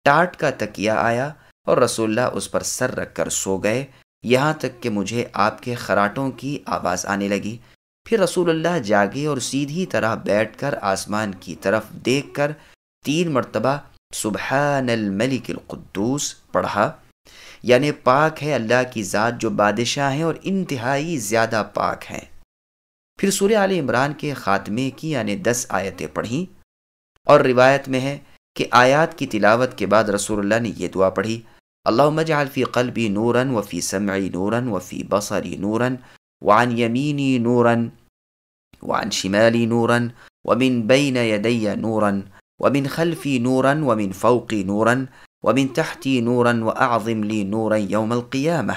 ٹاٹ کا تکیہ آیا اور رسول اللہ اس پر سر رکھ کر سو گئے یہاں تک کہ مجھے آپ کے خراٹوں کی آواز آنے لگی۔ پھر رسول اللہ جاگے اور سیدھی طرح بیٹھ کر آسمان کی طرف دیکھ کر 3 مرتبہ سبحان الملک القدوس پڑھا، یعنی پاک ہے اللہ کی ذات جو بادشاہ ہیں اور انتہائی زیادہ پاک ہیں۔ پھر سورہ آل عمران کے خاتمے کی یعنی 10 آیتیں پڑھیں، اور روایت میں ہے کہ آیات کی تلاوت کے بعد رسول اللہ نے یہ دعا پڑھی اللہم اجعل فی قلبی نورا وفی سمعی نورا وفی بصری نورا وعن یمینی نورا وعن شمالی نورا ومن بین یدی نورا ومن خلفی نورا ومن فوقی نورا ومن تحتی نورا واعظم لی نورا یوم القیامہ۔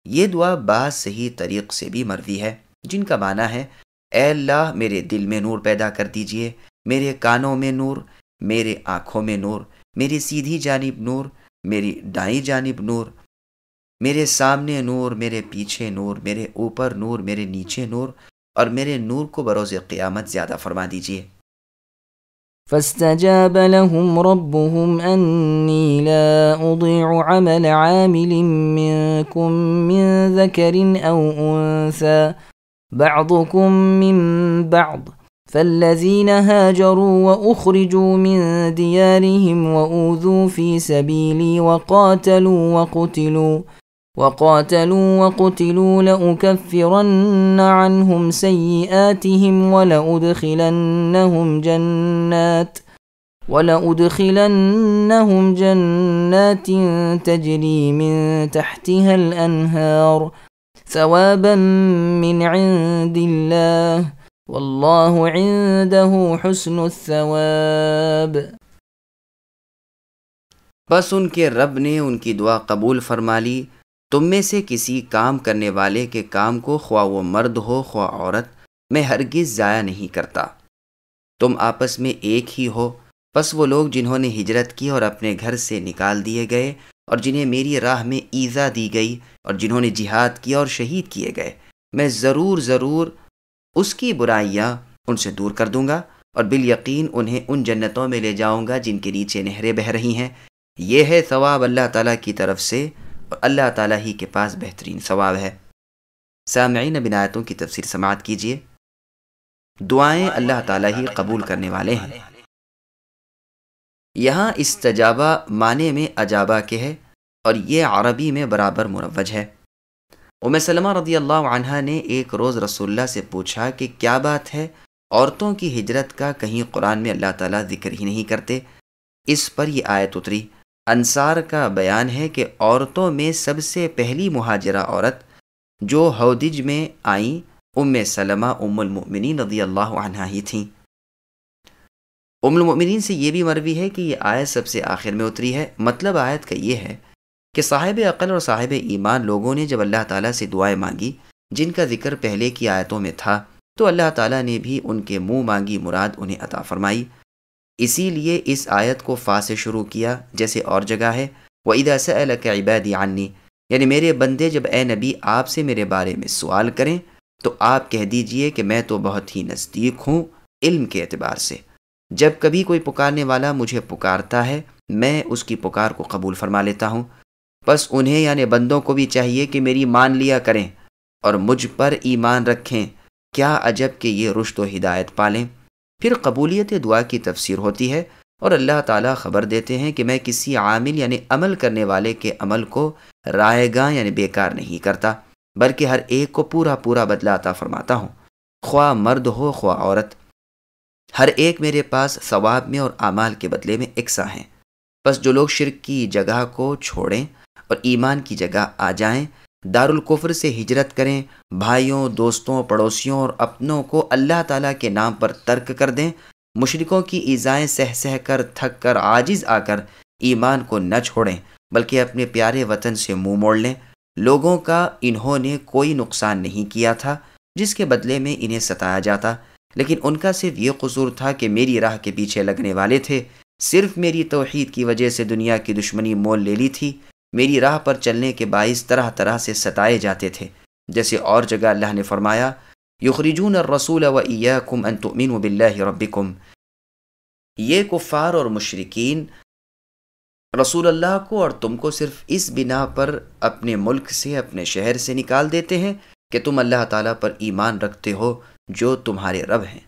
یہ دعا بعض صحیح طریق سے بھی مروی ہے جن کا معنی ہے اے اللہ میرے دل میں نور پیدا کر دیجئے، میرے کانوں میں نور، میرے آنکھوں میں نور، میری سیدھی جانب نور، میری دائیں جانب نور، میرے سامنے نور، میرے پیچھے نور، میرے اوپر نور، میرے نیچے نور، اور میرے نور کو بروز قیامت زیادہ فرما دیجئے۔ فاستجاب لهم ربهم أني لا أضيع عمل عامل منكم من ذكر أو أنثى بعضكم من بعض فالذين هاجروا وأخرجوا من ديارهم وأوذوا في سبيلي وقاتلوا وقتلوا لأكفرن عنهم سيئاتهم ولأدخلنهم جنات تجري من تحتها الأنهار ثوابا من عند الله واللہ عنده حسن الثواب۔ بس ان کے رب نے ان کی دعا قبول فرما لی۔ تم میں سے کسی کام کرنے والے کے کام کو خواہ وہ مرد ہو خواہ عورت میں ہرگز ضائع نہیں کرتا۔ تم آپس میں ایک ہی ہو، پس وہ لوگ جنہوں نے ہجرت کی اور اپنے گھر سے نکال دیے گئے اور جنہیں میری راہ میں ایذا دی گئی اور جنہوں نے جہاد کیا اور شہید کیے گئے، میں ضرور اس کی برائیاں ان سے دور کر دوں گا اور بالیقین انہیں ان جنتوں میں لے جاؤں گا جن کے نیچے نہریں بہہ رہی ہیں، یہ ہے ثواب اللہ تعالیٰ کی طرف سے، اور اللہ تعالیٰ ہی کے پاس بہترین ثواب ہے۔ سامعین، اب ان آیتوں کی تفسیر سماعت کیجیے۔ دعائیں اللہ تعالیٰ ہی قبول کرنے والے ہیں۔ یہاں استجابہ معنی میں اجابہ کے ہے، اور یہ عربی میں برابر مروج ہے۔ ام سلمہ رضی اللہ عنہا نے ایک روز رسول اللہ سے پوچھا کہ کیا بات ہے، عورتوں کی ہجرت کا کہیں قرآن میں اللہ تعالیٰ ذکر ہی نہیں کرتے؟ اس پر یہ آیت اتری۔ انصار کا بیان ہے کہ عورتوں میں سب سے پہلی مہاجرہ عورت جو ہودج میں آئیں ام سلمہ ام المؤمنین رضی اللہ عنہا ہی تھیں۔ ام المؤمنین سے یہ بھی مروی ہے کہ یہ آیت سب سے آخر میں اتری ہے۔ مطلب آیت کا یہ ہے کہ صاحب عقل اور صاحب ایمان لوگوں نے جب اللہ تعالیٰ سے دعائیں مانگی جن کا ذکر پہلے کی آیتوں میں تھا، تو اللہ تعالیٰ نے بھی ان کے منہ مانگی مراد انہیں عطا فرمائی۔ اسی لیے اس آیت کو فا سے شروع کیا، جیسے اور جگہ ہے وَإِذَا سَأَلَكَ عِبَادِي عَنِّي، یعنی میرے بندے جب اے نبی آپ سے میرے بارے میں سوال کریں تو آپ کہہ دیجئے کہ میں تو بہت ہی نزدیک ہوں علم کے اعتبار سے۔ جب کبھی کوئی پکارنے والا مجھے پکارتا ہے میں اس کی پکار کو قبول فرما لیتا ہوں۔ بس انہیں یعنی بندوں کو بھی چاہیے کہ میری مان لیا کریں اور مجھ پر ایمان رکھیں، کیا عجب کہ یہ رشد و ہدایت پالیں۔ پھر قبولیت دعا کی تفسیر ہوتی ہے، اور اللہ تعالیٰ خبر دیتے ہیں کہ میں کسی عامل یعنی عمل کرنے والے کے عمل کو رائے گاں یعنی بیکار نہیں کرتا، بلکہ ہر ایک کو پورا پورا بدلہ عطا فرماتا ہوں، خواہ مرد ہو خواہ عورت۔ ہر ایک میرے پاس ثواب میں اور اعمال کے بدلے میں یکساں ہیں۔ بس جو لوگ شرک کی جگہ کو چھوڑیں اور ایمان کی جگہ آ جائیں، دارالکفر سے ہجرت کریں، بھائیوں دوستوں پڑوسیوں اور اپنوں کو اللہ تعالیٰ کے نام پر ترک کر دیں، مشرکوں کی ایذائیں سہ سہ کر تھک کر عاجز آ کر ایمان کو نہ چھوڑیں بلکہ اپنے پیارے وطن سے منہ موڑ لیں۔ لوگوں کا انہوں نے کوئی نقصان نہیں کیا تھا جس کے بدلے میں انہیں ستایا جاتا، لیکن ان کا صرف یہ قصور تھا کہ میری راہ کے پیچھے لگنے والے تھے، صرف میری توحید کی وجہ سے دنیا کی دشمنی مول لے لی تھی، میری راہ پر چلنے کے باعث طرح طرح سے ستائے جاتے تھے۔ جیسے اور جگہ اللہ نے فرمایا یخرجون الرسول وإیاکم ان تؤمنوا باللہ ربکم، یہ کفار اور مشرکین رسول اللہ کو اور تم کو صرف اس بنا پر اپنے ملک سے اپنے شہر سے نکال دیتے ہیں کہ تم اللہ تعالیٰ پر ایمان رکھتے ہو جو تمہارے رب ہیں۔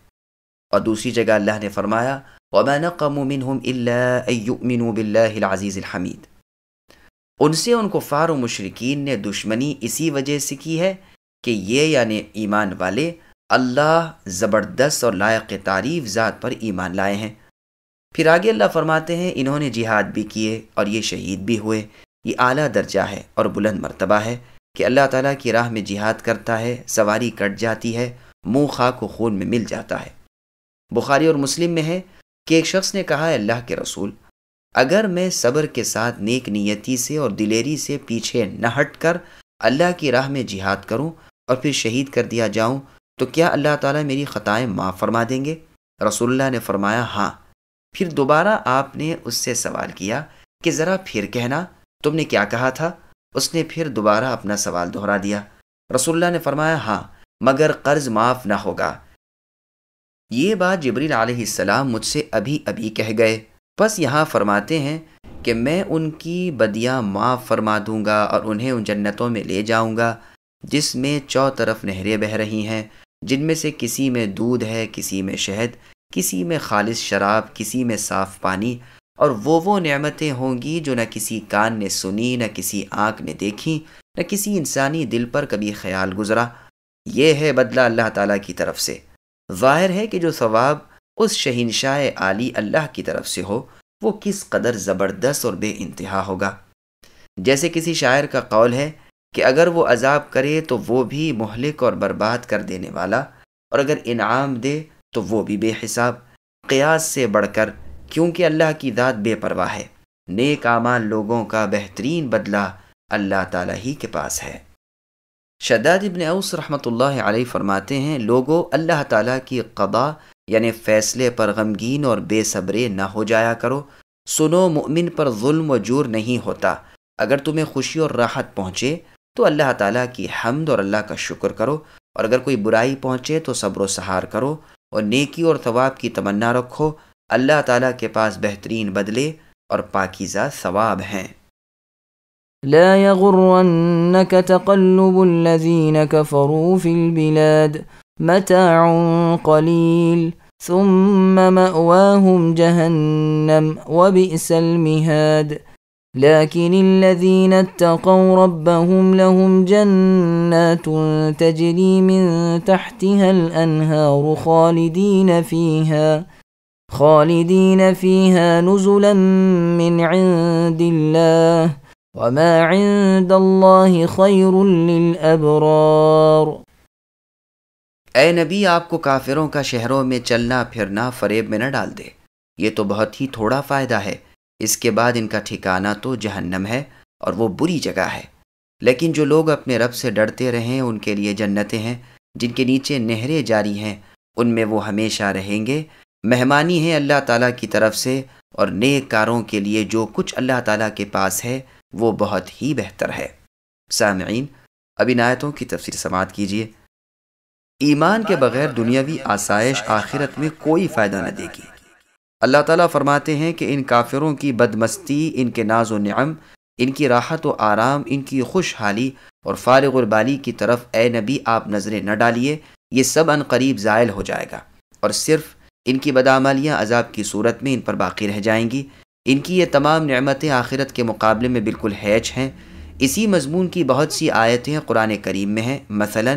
اور دوسری جگہ اللہ نے فرمایا وما نقموا منہم الا ان یؤمنوا باللہ العزیز الحمید، ان سے ان کفار و مشرکین نے دشمنی اسی وجہ سے کی ہے کہ یہ یعنی ایمان والے اللہ زبردست اور لائق تعریف ذات پر ایمان لائے ہیں۔ پھر آگے اللہ فرماتے ہیں انہوں نے جہاد بھی کیے اور یہ شہید بھی ہوئے۔ یہ اعلیٰ درجہ ہے اور بلند مرتبہ ہے کہ اللہ تعالیٰ کی راہ میں جہاد کرتا ہے، سواری کٹ جاتی ہے، منہ خاک و خون میں مل جاتا ہے۔ بخاری اور مسلم میں ہے کہ ایک شخص نے کہا ہے اللہ کے رسول، اگر میں صبر کے ساتھ نیک نیتی سے اور دلیری سے پیچھے نہ ہٹ کر اللہ کی راہ میں جہاد کروں اور پھر شہید کر دیا جاؤں تو کیا اللہ تعالیٰ میری خطائیں معاف فرما دیں گے؟ رسول اللہ نے فرمایا ہاں۔ پھر دوبارہ آپ نے اس سے سوال کیا کہ ذرا پھر کہنا تم نے کیا کہا تھا؟ اس نے پھر دوبارہ اپنا سوال دہرا دیا۔ رسول اللہ نے فرمایا ہاں، مگر قرض معاف نہ ہوگا۔ یہ بات جبریل علیہ السلام مجھ سے ابھی ابھی کہہ گئے، بس یہاں فرماتے ہیں کہ میں ان کی بدیاں معاف فرما دوں گا اور انہیں ان جنتوں میں لے جاؤں گا جس میں چوطرف نہریں بہہ رہی ہیں، جن میں سے کسی میں دودھ ہے، کسی میں شہد، کسی میں خالص شراب، کسی میں صاف پانی، اور وہ نعمتیں ہوں گی جو نہ کسی کان نے سنی، نہ کسی آنکھ نے دیکھی، نہ کسی انسانی دل پر کبھی خیال گزرا۔ یہ ہے بدلہ اللہ تعالیٰ کی طرف سے۔ ظاہر ہے کہ جو ثواب اس شہنشاہ عالی اللہ کی طرف سے ہو وہ کس قدر زبردست اور بے انتہا ہوگا۔ جیسے کسی شاعر کا قول ہے کہ اگر وہ عذاب کرے تو وہ بھی مہلک اور برباد کر دینے والا، اور اگر انعام دے تو وہ بھی بے حساب، قیاس سے بڑھ کر، کیونکہ اللہ کی ذات بے پرواہ ہے۔ نیک اعمال لوگوں کا بہترین بدلہ اللہ تعالیٰ ہی کے پاس ہے۔ شداد ابن اوس رحمۃ اللہ علیہ فرماتے ہیں لوگو اللہ تعالیٰ کی قضا یعنی فیصلے پر غمگین اور بے صبرے نہ ہو جایا کرو۔ سنو مومن پر ظلم و جور نہیں ہوتا۔ اگر تمہیں خوشی اور راحت پہنچے تو اللہ تعالیٰ کی حمد اور اللہ کا شکر کرو، اور اگر کوئی برائی پہنچے تو صبر و سحار کرو اور نیکی اور ثواب کی تمنا رکھو۔ اللہ تعالیٰ کے پاس بہترین بدلے اور پاکیزہ ثواب ہیں۔ لا يغرنك تقلب الذين كفروا في البلاد متاع قليل ثم مأواهم جهنم وبئس المهاد لكن الذين اتقوا ربهم لهم جنات تجري من تحتها الأنهار خالدين فيها نزلا من عند الله وما عند الله خير للأبرار۔ اے نبی، آپ کو کافروں کا شہروں میں چلنا پھرنا فریب میں نہ ڈال دے، یہ تو بہت ہی تھوڑا فائدہ ہے، اس کے بعد ان کا ٹھکانہ تو جہنم ہے اور وہ بری جگہ ہے۔ لیکن جو لوگ اپنے رب سے ڈرتے رہیں ان کے لیے جنتیں ہیں جن کے نیچے نہریں جاری ہیں، ان میں وہ ہمیشہ رہیں گے۔ مہمانی ہے اللہ تعالیٰ کی طرف سے، اور نیک کاروں کے لیے جو کچھ اللہ تعالیٰ کے پاس ہے وہ بہت ہی بہتر ہے۔ سامعین، اب ان آیتوں کی تفسیر سماعت کیجیے۔ ایمان کے بغیر دنیاوی آسائش آخرت میں کوئی فائدہ نہ دے گی۔ اللہ تعالیٰ فرماتے ہیں کہ ان کافروں کی بدمستی، ان کے ناز و نعم، ان کی راحت و آرام، ان کی خوشحالی اور فارغ البالی کی طرف اے نبی آپ نظریں نہ ڈالیے، یہ سب ان قریب زائل ہو جائے گا، اور صرف ان کی بدعمالیاں عذاب کی صورت میں ان پر باقی رہ جائیں گی۔ ان کی یہ تمام نعمتیں آخرت کے مقابلے میں بالکل ہیچ ہیں۔ اسی مضمون کی بہت سی آیتیں قرآن کریم میں ہیں، مثلا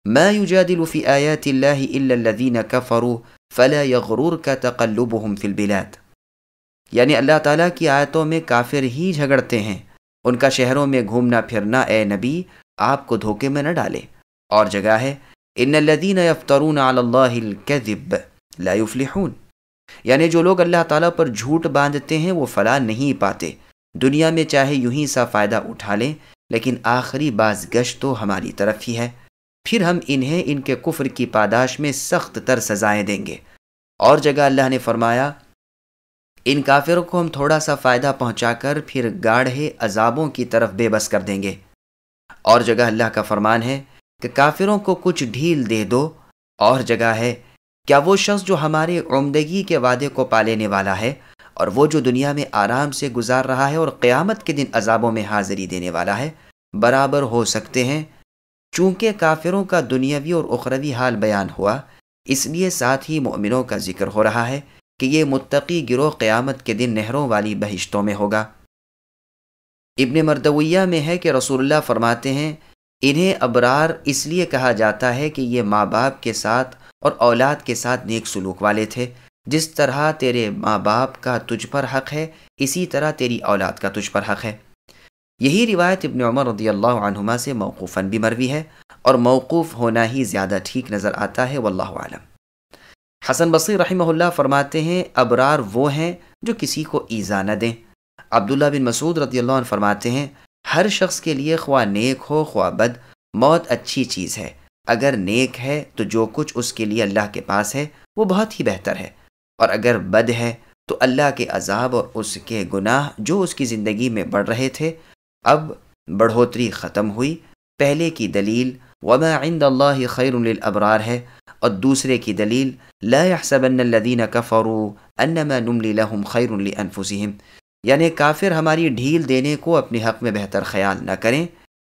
ما یجادل فی آیات اللہ الا الذین کفروا فلا یغررک تقلبهم فی البلاد، یعنی اللہ تعالیٰ کی آیتوں میں کافر ہی جھگڑتے ہیں، ان کا شہروں میں گھومنا پھرنا اے نبی آپ کو دھوکے میں نہ ڈالے۔ اور جگہ ہے ان الذین یفترون علی اللہ الکذب لا یفلحون، یعنی جو لوگ اللہ تعالیٰ پر جھوٹ باندھتے ہیں وہ فلاح نہیں پاتے، دنیا میں چاہے یوں ہی سا فائدہ اٹھا لیں لیکن آخری بازگشت تو ہماری طرف ہی ہے، پھر ہم انہیں ان کے کفر کی پاداش میں سخت تر سزائیں دیں گے۔ اور جگہ اللہ نے فرمایا ان کافروں کو ہم تھوڑا سا فائدہ پہنچا کر پھر گاڑھے عذابوں کی طرف بے بس کر دیں گے۔ اور جگہ اللہ کا فرمان ہے کہ کافروں کو کچھ ڈھیل دے دو۔ اور جگہ ہے کیا وہ شخص جو ہمارے عمدگی کے وعدے کو پالینے والا ہے اور وہ جو دنیا میں آرام سے گزار رہا ہے اور قیامت کے دن عذابوں میں حاضری دینے والا ہے برابر ہو سکتے ہیں؟ چونکہ کافروں کا دنیاوی اور اخروی حال بیان ہوا، اس لیے ساتھ ہی مومنوں کا ذکر ہو رہا ہے کہ یہ متقی گروہ قیامت کے دن نہروں والی بہشتوں میں ہوگا۔ ابن مردویہ میں ہے کہ رسول اللہ فرماتے ہیں انہیں ابرار اس لیے کہا جاتا ہے کہ یہ ماں باپ کے ساتھ اور اولاد کے ساتھ نیک سلوک والے تھے، جس طرح تیرے ماں باپ کا تجھ پر حق ہے اسی طرح تیری اولاد کا تجھ پر حق ہے۔ یہی روایت ابن عمر رضی اللہ عنہما سے موقوفاً بھی مروی ہے، اور موقوف ہونا ہی زیادہ ٹھیک نظر آتا ہے، واللہ اعلم۔ حسن بصری رحمہ اللہ فرماتے ہیں ابرار وہ ہیں جو کسی کو ایذا نہ دیں۔ عبداللہ بن مسعود رضی اللہ عنہ فرماتے ہیں ہر شخص کے لیے خواہ نیک ہو خواہ بد، موت اچھی چیز ہے۔ اگر نیک ہے تو جو کچھ اس کے لیے اللہ کے پاس ہے وہ بہت ہی بہتر ہے، اور اگر بد ہے تو اللہ کے عذاب اور اس کے گناہ جو اس کی زندگی میں بڑھ رہے تھے اب بڑھوتری ختم ہوئی۔ پہلے کی دلیل وما عند اللہ خیر للابرار ہے، اور دوسرے کی دلیل لا يحسبن الذین کفروا انما نملی لهم خیر لانفسهم، یعنی کافر ہماری ڈھیل دینے کو اپنے حق میں بہتر خیال نہ کریں،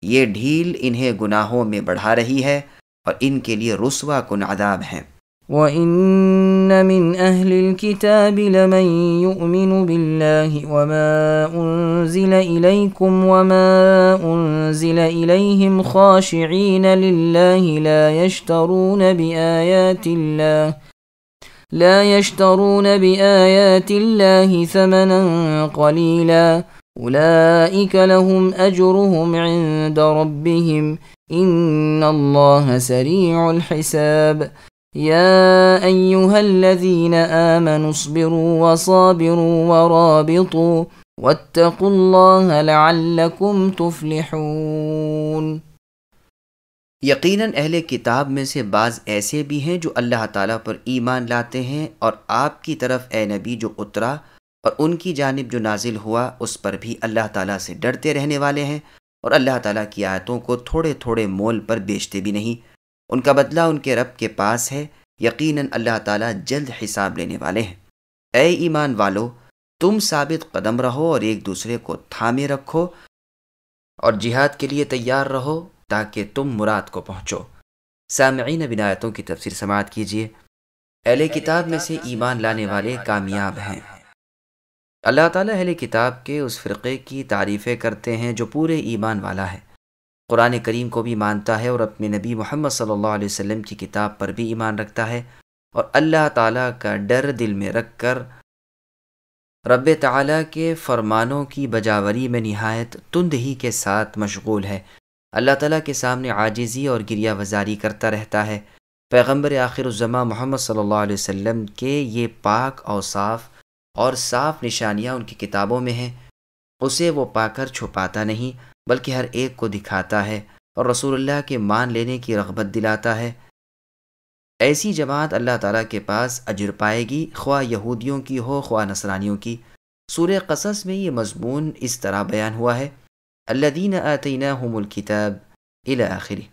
یہ ڈھیل انہیں گناہوں میں بڑھا رہی ہے اور ان کے لیے رسوا کن عذاب ہیں۔ وَإِنَّ مِنْ أَهْلِ الْكِتَابِ لَمَنْ يُؤْمِنُ بِاللَّهِ وَمَا أُنْزِلَ إِلَيْكُمْ وَمَا أُنْزِلَ إِلَيْهِمْ خَاشِعِينَ لِلَّهِ لا يشترون بآيات الله ثمنا قليلا أولئك لهم أجرهم عند ربهم إن الله سريع الحساب يا أيها الذين آمنوا اصبروا وصابروا ورابطوا واتقوا الله لعلكم تفلحون۔ یقیناً اہل کتاب میں سے بعض ایسے بھی ہیں جو اللہ تعالیٰ پر ایمان لاتے ہیں، اور آپ کی طرف اے نبی جو اترا اور ان کی جانب جو نازل ہوا اس پر بھی اللہ تعالیٰ سے ڈرتے رہنے والے ہیں، اور اللہ تعالیٰ کی آیتوں کو تھوڑے تھوڑے مول پر بیچتے بھی نہیں۔ ان کا بدلہ ان کے رب کے پاس ہے، یقیناً اللہ تعالیٰ جلد حساب لینے والے ہیں۔ اے ایمان والو، تم ثابت قدم رہو اور ایک دوسرے کو تھامے رکھو اور جہاد کے لیے تیار رہو تاکہ تم مراد کو پہنچو۔ سامعین، بن آیتوں کی تفسیر سماعت کیجیے۔ اہل کتاب میں سے ایمان لانے والے کامیاب ہیں۔ اللہ تعالیٰ اہل کتاب کے اس فرقے کی تعریفیں کرتے ہیں جو پورے ایمان والا ہے، قرآن کریم کو بھی مانتا ہے اور اپنے نبی محمد صلی اللہ علیہ وسلم کی کتاب پر بھی ایمان رکھتا ہے، اور اللہ تعالیٰ کا ڈر دل میں رکھ کر رب تعالیٰ کے فرمانوں کی بجاوری میں نہایت تندہی کے ساتھ مشغول ہے۔ اللہ تعالیٰ کے سامنے عاجزی اور گریہ وزاری کرتا رہتا ہے۔ پیغمبر آخر الزماں محمد صلی اللہ علیہ وسلم کے یہ پاک اوصاف اور صاف نشانیاں ان کی کتابوں میں ہیں۔ اسے وہ پا کر چھپاتا نہیں بلکہ ہر ایک کو دکھاتا ہے اور رسول اللہ کے مان لینے کی رغبت دلاتا ہے۔ ایسی جماعت اللہ تعالیٰ کے پاس اجر پائے گی، خواہ یہودیوں کی ہو خواہ نصرانیوں کی۔ سورہ قصص میں یہ مضمون اس طرح بیان ہوا ہے، الذین آتیناہم الکتاب الی آخرہ،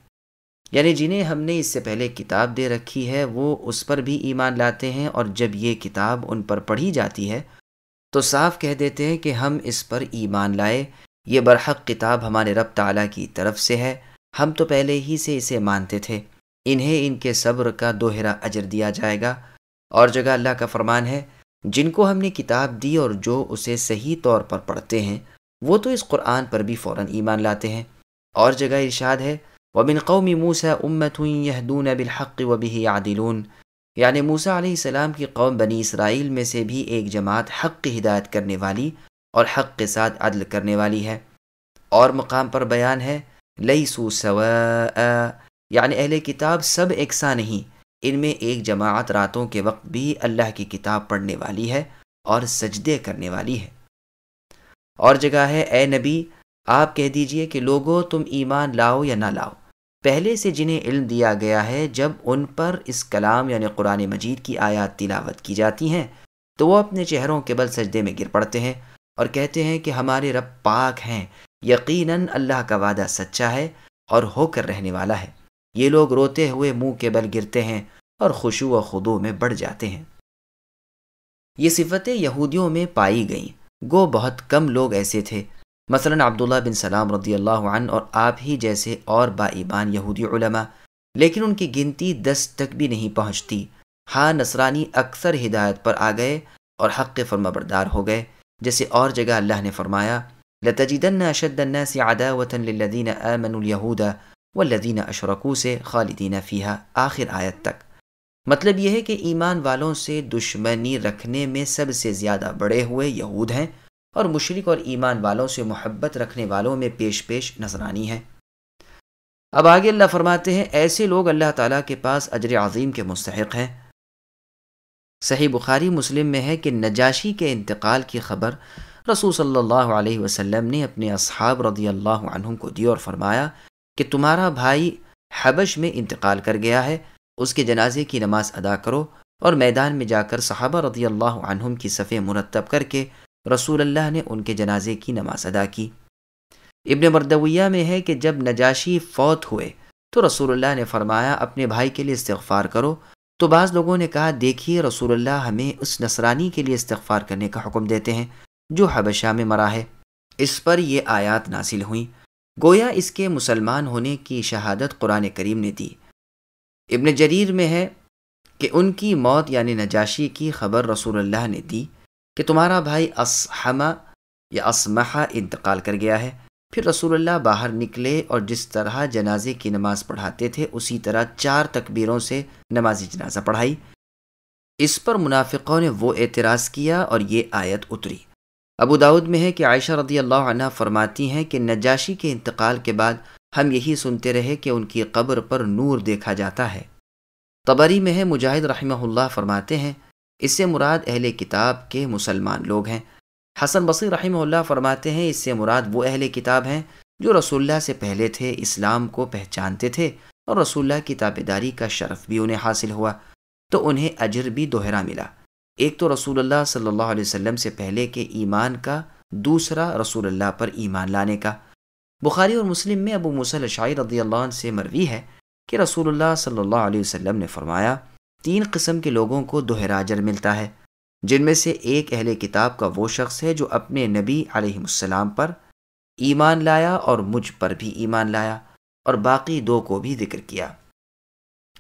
یعنی جنہیں ہم نے اس سے پہلے کتاب دے رکھی ہے وہ اس پر بھی ایمان لاتے ہیں، اور جب یہ کتاب ان پر پڑھی جاتی ہے تو صاف کہہ دیتے ہیں کہ ہم اس پر ایمان لائے، یہ برحق کتاب ہمارے رب تعالیٰ کی طرف سے ہے، ہم تو پہلے ہی سے اسے مانتے تھے۔ انہیں ان کے صبر کا دوہرا اجر دیا جائے گا۔ اور جگہ اللہ کا فرمان ہے، جن کو ہم نے کتاب دی اور جو اسے صحیح طور پر پڑھتے ہیں وہ تو اس قرآن پر بھی فوراً ایمان لاتے ہیں۔ اور جگہ ارشاد ہے، وَمِن قَوْمِ مُوسَىٰ أُمَّةٌ يَهْدُونَ بِالْحَقِّ وَبِهِ يَعْدِلُونَ، یعنی موسیٰ علیہ السلام کی قوم بنی اسرائیل میں سے بھی ایک جماعت حق کی ہدایت کرنے والی اور حق کے ساتھ عدل کرنے والی ہے۔ اور مقام پر بیان ہے، لَيْسُوا سَوَاءً، یعنی اہل کتاب سب یکساں نہیں، ان میں ایک جماعت راتوں کے وقت بھی اللہ کی کتاب پڑھنے والی ہے اور سجدے کرنے والی ہے۔ اور جگہ ہے، اے نبی آپ کہہ دیجئے کہ لوگو تم ایمان لاؤ یا نہ لاؤ، پہلے سے جنہیں علم دیا گیا ہے جب ان پر اس کلام یعنی قرآن مجید کی آیات تلاوت کی جاتی ہیں تو وہ اپنے چہروں کے بل سجدے میں گر پڑتے ہیں اور کہتے ہیں کہ ہمارے رب پاک ہیں، یقیناً اللہ کا وعدہ سچا ہے اور ہو کر رہنے والا ہے۔ یہ لوگ روتے ہوئے منہ کے بل گرتے ہیں اور خشوع و خضوع میں بڑھ جاتے ہیں۔ یہ صفتیں یہودیوں میں پائی گئیں، گو بہت کم لوگ ایسے تھے، مثلا عبداللہ بن سلام رضی اللہ عنہ اور آپ ہی جیسے اور با ایمان یہودی علماء، لیکن ان کی گنتی 10 تک بھی نہیں پہنچتی۔ ہاں، نصرانی اکثر ہدایت پر آ گئے اور حق کے فرمانبردار ہو گئے، جیسے اور جگہ اللہ نے فرمایا، لَتَجِدَنَّ أَشَدَّ النَّاسِ عَدَاوَةً لِلَّذِينَ آمَنُوا الْيَهُودَ وَالَّذِينَ أَشْرَكُوا سے خالدین فیہا، آخر آیت تک۔ مطلب یہ ہے کہ ایمان والوں سے دشمنی رکھنے میں سب سے زیادہ بڑے ہوئے یہود ہیں، اور مشرک اور ایمان والوں سے محبت رکھنے والوں میں پیش پیش نصرانی ہیں۔ اب آگے اللہ فرماتے ہیں، ایسے لوگ اللہ تعالیٰ کے پاس اجر عظیم کے مستحق ہیں۔ صحیح بخاری مسلم میں ہے کہ نجاشی کے انتقال کی خبر رسول صلی اللہ علیہ وسلم نے اپنے اصحاب رضی اللہ عنہم کو دی اور فرمایا کہ تمہارا بھائی حبش میں انتقال کر گیا ہے، اس کے جنازے کی نماز ادا کرو، اور میدان میں جا کر صحابہ رضی اللہ عنہم کی صفیں مرتب کر کے رسول اللہ نے ان کے جنازے کی نماز ادا کی۔ ابن مردویہ میں ہے کہ جب نجاشی فوت ہوئے تو رسول اللہ نے فرمایا اپنے بھائی کے لیے استغفار کرو، تو بعض لوگوں نے کہا دیکھیے رسول اللہ ہمیں اس نصرانی کے لیے استغفار کرنے کا حکم دیتے ہیں جو حبشہ میں مرا ہے۔ اس پر یہ آیات نازل ہوئیں، گویا اس کے مسلمان ہونے کی شہادت قرآن کریم نے دی۔ ابن جریر میں ہے کہ ان کی موت یعنی نجاشی کی خبر رسول اللہ نے دی کہ تمہارا بھائی اصحمہ یا اصمحہ انتقال کر گیا ہے۔ پھر رسول اللہ باہر نکلے اور جس طرح جنازے کی نماز پڑھاتے تھے اسی طرح 4 تکبیروں سے نماز جنازہ پڑھائی۔ اس پر منافقوں نے وہ اعتراض کیا اور یہ آیت اتری۔ ابو داؤد میں ہے کہ عائشہ رضی اللہ عنہ فرماتی ہیں کہ نجاشی کے انتقال کے بعد ہم یہی سنتے رہے کہ ان کی قبر پر نور دیکھا جاتا ہے۔ طبری میں ہے، مجاہد رحمہ اللہ فرماتے ہیں اس سے مراد اہل کتاب کے مسلمان لوگ ہیں۔ حسن بصری رحمہ اللہ فرماتے ہیں اس سے مراد وہ اہل کتاب ہیں جو رسول اللہ سے پہلے تھے، اسلام کو پہچانتے تھے اور رسول اللہ کی تابعداری کا شرف بھی انہیں حاصل ہوا، تو انہیں اجر بھی دوہرا ملا، ایک تو رسول اللہ صلی اللہ علیہ وسلم سے پہلے کے ایمان کا، دوسرا رسول اللہ پر ایمان لانے کا۔ بخاری اور مسلم میں ابو موسیٰ الاشعری رضی اللہ عنہ سے مروی ہے کہ رسول اللہ صلی اللہ علیہ وسلم نے فرمایا 3 قسم کے لوگوں کو دوہرا اجر ملتا ہے، جن میں سے ایک اہل کتاب کا وہ شخص ہے جو اپنے نبی علیہ السلام پر ایمان لایا اور مجھ پر بھی ایمان لایا، اور باقی دو کو بھی ذکر کیا۔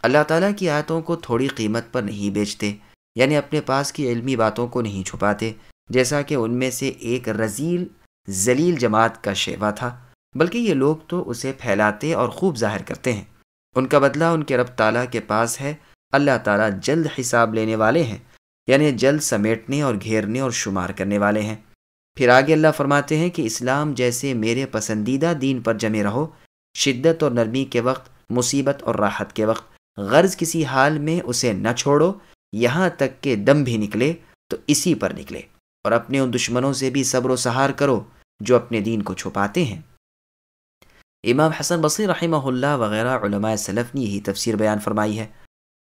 اللہ تعالیٰ کی آیتوں کو تھوڑی قیمت پر نہیں بیچتے، یعنی اپنے پاس کی علمی باتوں کو نہیں چھپاتے، جیسا کہ ان میں سے ایک رذیل ذلیل جماعت کا شیوا تھا، بلکہ یہ لوگ تو اسے پھیلاتے اور خوب ظاہر کرتے ہیں۔ ان کا بدلہ ان کے رب تعالیٰ کے پاس ہے، اللہ تعالیٰ جلد حساب لینے والے ہیں، یعنی جلد سمیٹنے اور گھیرنے اور شمار کرنے والے ہیں۔ پھر آگے اللہ فرماتے ہیں کہ اسلام جیسے میرے پسندیدہ دین پر جمے رہو، شدت اور نرمی کے وقت، مصیبت اور راحت کے وقت، غرض کسی حال میں اسے نہ چھوڑو، یہاں تک کہ دم بھی نکلے تو اسی پر نکلے، اور اپنے ان دشمنوں سے بھی صبر و سہار کرو جو اپنے دین کو چھپاتے ہیں۔ امام حسن بصری رحمہ اللہ وغیرہ علماء سلف نے یہی تفسیر بیان فرمائی ہے۔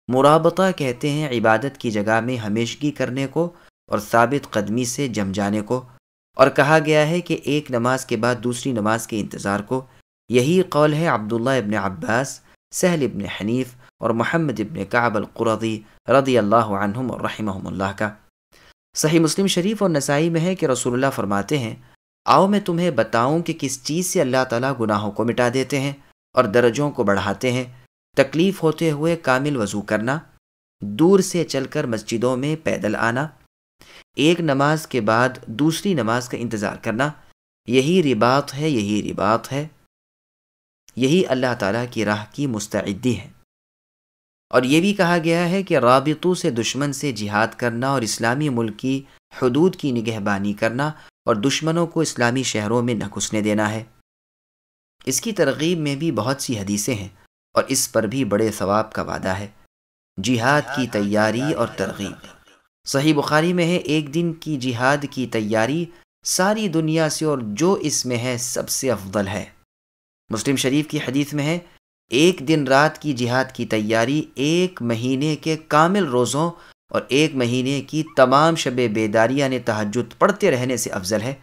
مرابطہ کہتے ہیں عبادت کی جگہ میں ہمیشگی کرنے کو اور ثابت قدمی سے جم جانے کو، اور کہا گیا ہے کہ ایک نماز کے بعد دوسری نماز کے انتظار کو۔ یہی قول ہے عبداللہ ابن عباس، سہل ابن حنیف اور محمد ابن کعب القرظی رضی اللہ عنہم اور رحمہم اللہ کا۔ صحیح مسلم شریف اور نسائی میں ہے کہ رسول اللہ فرماتے ہیں، آؤ میں تمہیں بتاؤں کہ کس چیز سے اللہ تعالیٰ گناہوں کو مٹا دیتے ہیں اور درجوں کو بڑھاتے ہیں۔ تکلیف ہوتے ہوئے کامل وضو کرنا، دور سے چل کر مسجدوں میں پیدل آنا، ایک نماز کے بعد دوسری نماز کا انتظار کرنا، یہی رباط ہے، یہی رباط ہے، یہی اللہ تعالیٰ کی راہ کی مستعدی ہے۔ اور یہ بھی کہا گیا ہے کہ رابطوں سے دشمن سے جہاد کرنا اور اسلامی ملک کی حدود کی نگہبانی کرنا اور دشمنوں کو اسلامی شہروں میں نہ گھسنے دینا ہے۔ اس کی ترغیب میں بھی بہت سی حدیثیں ہیں، اور اس پر بھی بڑے ثواب کا وعدہ ہے۔ جہاد کی تیاری اور ترغیب۔ صحیح بخاری میں ہے، ایک دن کی جہاد کی تیاری ساری دنیا سے اور جو اس میں ہے سب سے افضل ہے۔ مسلم شریف کی حدیث میں ہے، ایک دن رات کی جہاد کی تیاری ایک مہینے کے کامل روزوں اور ایک مہینے کی تمام شب بیداری یعنی تہجد پڑھتے رہنے سے افضل ہے۔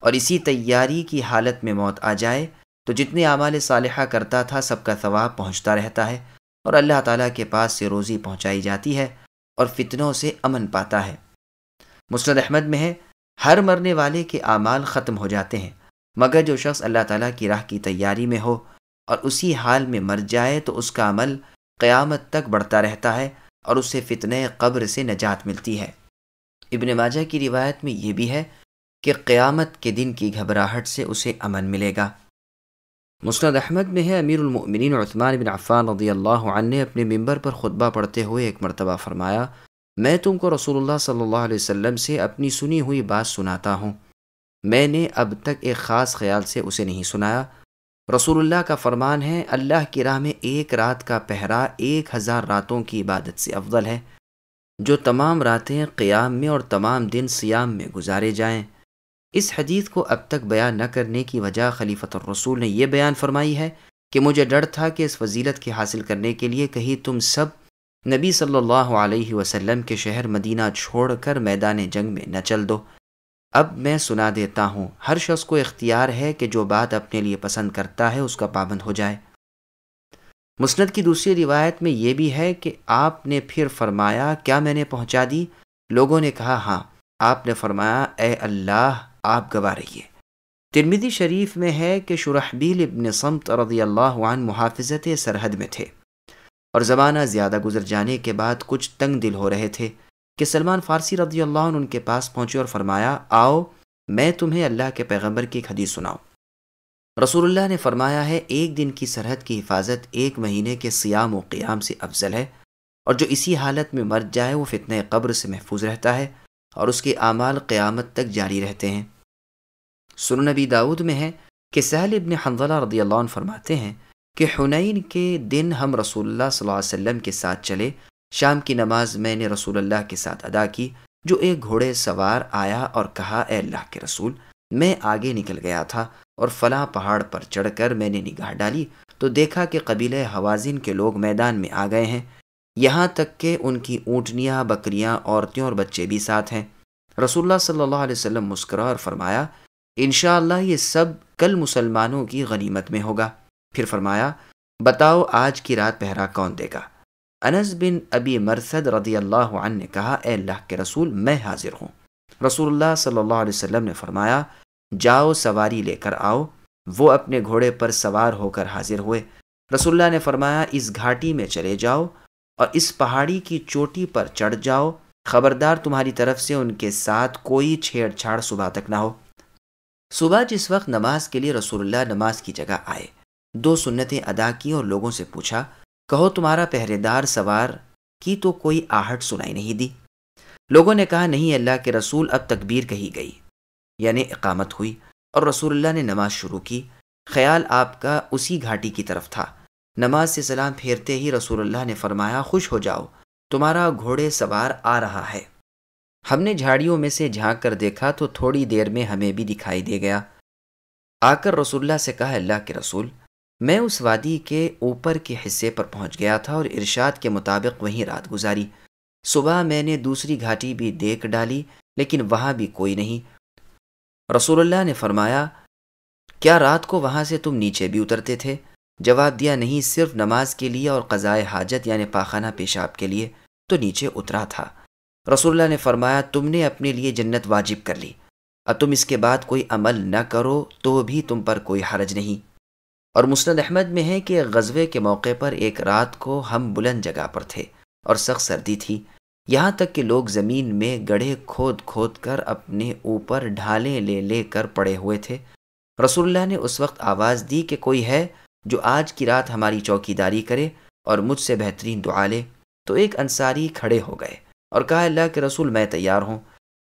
اور اسی تیاری کی حالت میں موت آ جائے تو جتنے اعمال صالحہ کرتا تھا سب کا ثواب پہنچتا رہتا ہے، اور اللہ تعالیٰ کے پاس سے روزی پہنچائی جاتی ہے اور فتنوں سے امن پاتا ہے۔ مسند احمد میں ہے، ہر مرنے والے کے اعمال ختم ہو جاتے ہیں مگر جو شخص اللہ تعالیٰ کی راہ کی تیاری میں ہو اور اسی حال میں مر جائے تو اس کا عمل قیامت تک بڑھتا رہتا ہے اور اسے فتنہ قبر سے نجات ملتی ہے۔ ابن ماجہ کی روایت میں یہ بھی ہے کہ قیامت کے دن کی گھبراہٹ سے اسے امن ملے گا۔ مسند احمد میں ہے، امیر المؤمنین عثمان بن عفان رضی اللہ عنہ نے اپنے ممبر پر خطبہ پڑھتے ہوئے ایک مرتبہ فرمایا، میں تم کو رسول اللہ صلی اللہ علیہ وسلم سے اپنی سنی ہوئی بات سناتا ہوں، میں نے اب تک ایک خاص خیال سے اسے نہیں سنایا۔ رسول اللہ کا فرمان ہے، اللہ کی راہ میں ایک رات کا پہرا 1000 راتوں کی عبادت سے افضل ہے۔ جو تمام راتیں قیام میں اور تمام دن صیام میں گزارے جائیں۔ اس حدیث کو اب تک بیان نہ کرنے کی وجہ خلیفۃ الرسول نے یہ بیان فرمائی ہے کہ مجھے ڈر تھا کہ اس فضیلت کے حاصل کرنے کے لیے کہیں تم سب نبی صلی اللہ علیہ وسلم کے شہر مدینہ چھوڑ کر میدان جنگ میں نہ چل دو۔ اب میں سنا دیتا ہوں، ہر شخص کو اختیار ہے کہ جو بات اپنے لیے پسند کرتا ہے اس کا پابند ہو جائے۔ مسند کی دوسری روایت میں یہ بھی ہے کہ آپ نے پھر فرمایا، کیا میں نے پہنچا دی؟ لوگوں نے کہا ہاں۔ آپ نے فرمایا، اے اللہ آپ گواہ رہیے۔ ترمذی شریف میں ہے کہ شرحبیل ابن صمت رضی اللہ عنہ محافظت سرحد میں تھے اور زمانہ زیادہ گزر جانے کے بعد کچھ تنگ دل ہو رہے تھے کہ سلمان فارسی رضی اللہ عنہ ان کے پاس پہنچے اور فرمایا، آؤ میں تمہیں اللہ کے پیغمبر کی ایک حدیث سناؤں۔ رسول اللہ نے فرمایا ہے، ایک دن کی سرحد کی حفاظت 1 مہینے کے صیام و قیام سے افضل ہے، اور جو اسی حالت میں مر جائے وہ فتنہ قبر سے محفوظ رہتا ہے اور اس کے اعمال قیامت تک جاری رہتے ہیں۔ سنن نبی داؤد میں ہے کہ سہل ابن حنظلہ رضی اللہ عنہ فرماتے ہیں کہ حنین کے دن ہم رسول اللہ صلی اللہ علیہ وسلم کے ساتھ چلے، شام کی نماز میں نے رسول اللہ کے ساتھ ادا کی، جو ایک گھوڑے سوار آیا اور کہا، اے اللہ کے رسول، میں آگے نکل گیا تھا اور فلاں پہاڑ پر چڑھ کر میں نے نگاہ ڈالی تو دیکھا کہ قبیلہ حوازن کے لوگ میدان میں آ گئے ہیں، یہاں تک کہ ان کی اونٹنیاں، بکریاں، عورتیں اور بچے بھی ساتھ ہیں۔ رسول اللہ صلی اللہ علیہ وسلم مسکرا اور فرمایا، انشاءاللہ یہ سب کل مسلمانوں کی غنیمت میں ہوگا۔ پھر فرمایا، بتاؤ آج کی رات پہرا کون دے گا؟ انس بن ابی مرثد رضی اللہ عنہ نے کہا اے اللہ کے رسول میں حاضر ہوں۔ رسول اللہ صلی اللہ علیہ وسلم نے فرمایا جاؤ سواری لے کر آؤ۔ وہ اپنے گھوڑے پر سوار ہو کر حاضر ہوئے۔ رسول اللہ نے فرمایا اس گھاٹی میں چلے جاؤ اور اس پہاڑی کی چوٹی پر چڑھ جاؤ، خبردار تمہاری طرف سے ان کے ساتھ کوئی چھیڑ چھاڑ صبح تک نہ ہو۔ صبح جس وقت نماز کے لیے رسول اللہ نماز کی جگہ آئے، 2 سنتیں ادا کی اور لوگوں سے پوچھا کہو تمہارا پہرے دار سوار کی تو کوئی آہٹ سنائی نہیں دی؟ لوگوں نے کہا نہیں اللہ کے رسول، اب تکبیر کہی گئی، یعنی اقامت ہوئی اور رسول اللہ نے نماز شروع کی۔ خیال آپ کا اسی گھاٹی کی طرف تھا۔ نماز سے سلام پھیرتے ہی رسول اللہ نے فرمایا خوش ہو جاؤ، تمہارا گھوڑے سوار آ رہا ہے۔ ہم نے جھاڑیوں میں سے جھانک کر دیکھا تو تھوڑی دیر میں ہمیں بھی دکھائی دے گیا۔ آ کر رسول اللہ سے کہا اللہ کے رسول، میں اس وادی کے اوپر کے حصے پر پہنچ گیا تھا اور ارشاد کے مطابق وہیں رات گزاری۔ صبح میں نے دوسری گھاٹی بھی دیکھ ڈالی لیکن وہاں بھی کوئی نہیں۔ رسول اللہ نے فرمایا کیا رات کو وہاں سے تم نیچے بھی اترتے تھے؟ جواب دیا نہیں، صرف نماز کے لیے اور قضائے حاجت یعنی پاخانہ پیشاب کے لیے تو نیچے اترا تھا۔ رسول اللہ نے فرمایا تم نے اپنے لیے جنت واجب کر لی، اب تم اس کے بعد کوئی عمل نہ کرو تو بھی تم پر کوئی حرج نہیں۔ اور مسند احمد میں ہے کہ غزوے کے موقع پر ایک رات کو ہم بلند جگہ پر تھے اور سخت سردی تھی، یہاں تک کہ لوگ زمین میں گڑھے کھود کھود کر اپنے اوپر ڈھالیں لے لے کر پڑے ہوئے تھے۔ رسول اللہ نے اس وقت آواز دی کہ کوئی ہے جو آج کی رات ہماری چوکی داری کرے اور مجھ سے بہترین دعا لے؟ تو ایک انصاری کھڑے ہو گئے اور کہا اللہ کے رسول میں تیار ہوں۔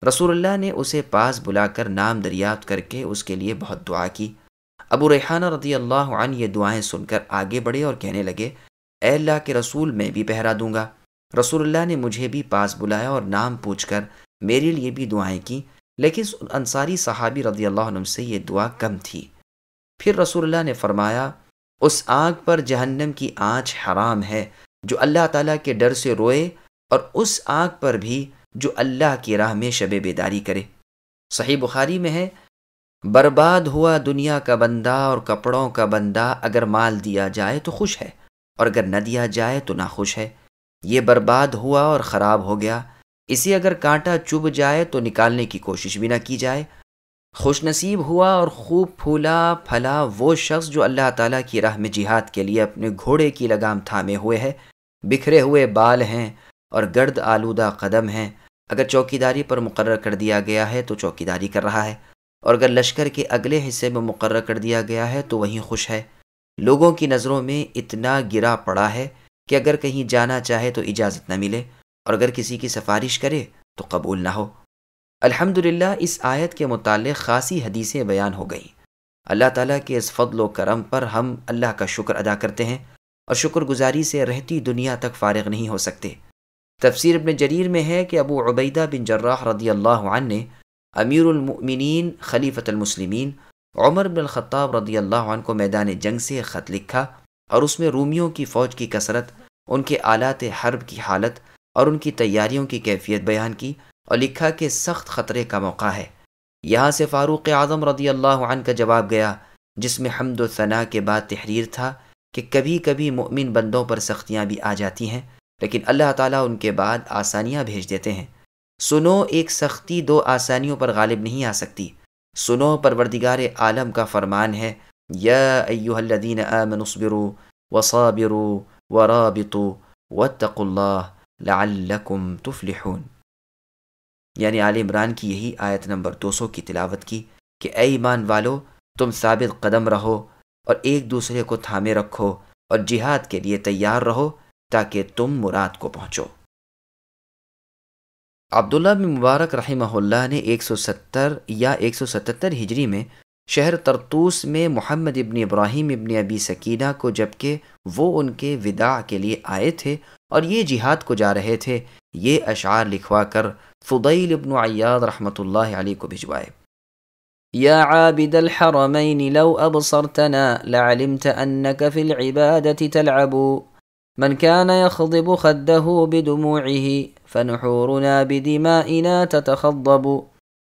رسول اللہ نے اسے پاس بلا کر نام دریافت کر کے اس کے لیے بہت دعا کی۔ ابو ریحانہ رضی اللہ عنہ یہ دعائیں سن کر آگے بڑھے اور کہنے لگے اے اللہ کے رسول میں بھی پہرا دوں گا۔ رسول اللہ نے مجھے بھی پاس بلایا اور نام پوچھ کر میرے لیے بھی دعائیں کی، لیکن انصاری صحابی رضی اللہ عنہ سے یہ دعا کم تھی۔ پھر رسول اللہ نے فرمایا اس آنکھ پر جہنم کی آنچ حرام ہے جو اللہ تعالیٰ کے ڈر سے روئے، اور اس آنکھ پر بھی جو اللہ کی راہ میں شب بیداری کرے۔ صحیح بخاری میں ہے برباد ہوا دنیا کا بندہ اور کپڑوں کا بندہ، اگر مال دیا جائے تو خوش ہے اور اگر نہ دیا جائے تو ناخوش ہے۔ یہ برباد ہوا اور خراب ہو گیا، اسے اگر کانٹا چبھ جائے تو نکالنے کی کوشش بھی نہ کی جائے۔ خوش نصیب ہوا اور خوب پھولا پھلا وہ شخص جو اللہ تعالیٰ کی راہ میں جہاد کے لیے اپنے گھوڑے کی لگام تھامے ہوئے ہے، بکھرے ہوئے بال ہیں اور گرد آلودہ قدم ہیں، اگر چوکیداری پر مقرر کر دیا گیا ہے تو چوکیداری کر رہا ہے، اور اگر لشکر کے اگلے حصے میں مقرر کر دیا گیا ہے تو وہیں خوش ہے۔ لوگوں کی نظروں میں اتنا گرا پڑا ہے کہ اگر کہیں جانا چاہے تو اجازت نہ ملے، اور اگر کسی کی سفارش کرے تو قبول نہ ہو۔ الحمدللہ اس آیت کے متعلق خاصی حدیثیں بیان ہو گئیں۔ اللہ تعالیٰ کے اس فضل و کرم پر ہم اللہ کا شکر ادا کرتے ہیں اور شکر گزاری سے رہتی دنیا تک فارغ نہیں ہو سکتے۔ تفسیر ابن جریر میں ہے کہ ابو عبیدہ بن جراح رضی اللہ عنہ نے امیر المؤمنین خلیفۃ المسلمین عمر بن الخطاب رضی اللہ عنہ کو میدان جنگ سے خط لکھا اور اس میں رومیوں کی فوج کی کثرت، ان کے آلات حرب کی حالت اور ان کی تیاریوں کی کیفیت بیان کی، اور لکھا کہ سخت خطرے کا موقع ہے۔ یہاں سے فاروق اعظم رضی اللہ عنہ کا جواب گیا جس میں حمد و ثناء کے بعد تحریر تھا کہ کبھی کبھی مؤمن بندوں پر سختیاں بھی آ جاتی ہیں لیکن اللہ تعالیٰ ان کے بعد آسانیاں بھیج دیتے ہیں۔ سنو ایک سختی 2 آسانیوں پر غالب نہیں آ سکتی۔ سنو پروردگار عالم کا فرمان ہے یا ایھا الذین آمنوا اصبروا وصابروا ورابطوا واتقوا اللہ لعلکم تفلحون، یعنی آل عمران کی یہی آیت نمبر 200 کی تلاوت کی کہ اے ایمان والو تم ثابت قدم رہو اور ایک دوسرے کو تھامے رکھو اور جہاد کے لیے تیار رہو تاکہ تم مراد کو پہنچو۔ عبداللہ بن مبارک رحمہ اللہ نے 170 یا 177 ہجری میں شہر طرطوس میں محمد ابن ابراہیم ابن ابی سکینہ کو، جبکہ وہ ان کے وداع کے لیے آئے تھے اور یہ جہاد کو جا رہے تھے، یہ اشعار لکھوا کر فضیل ابن عیاض رحمۃ اللہ علیہ کو بھجوائے۔ يا عابد الحرمين لو أبصرتنا لعلمت أنك في العبادة تلعب من كان يخضب خده بدموعه فنحورنا بدمائنا تتخضب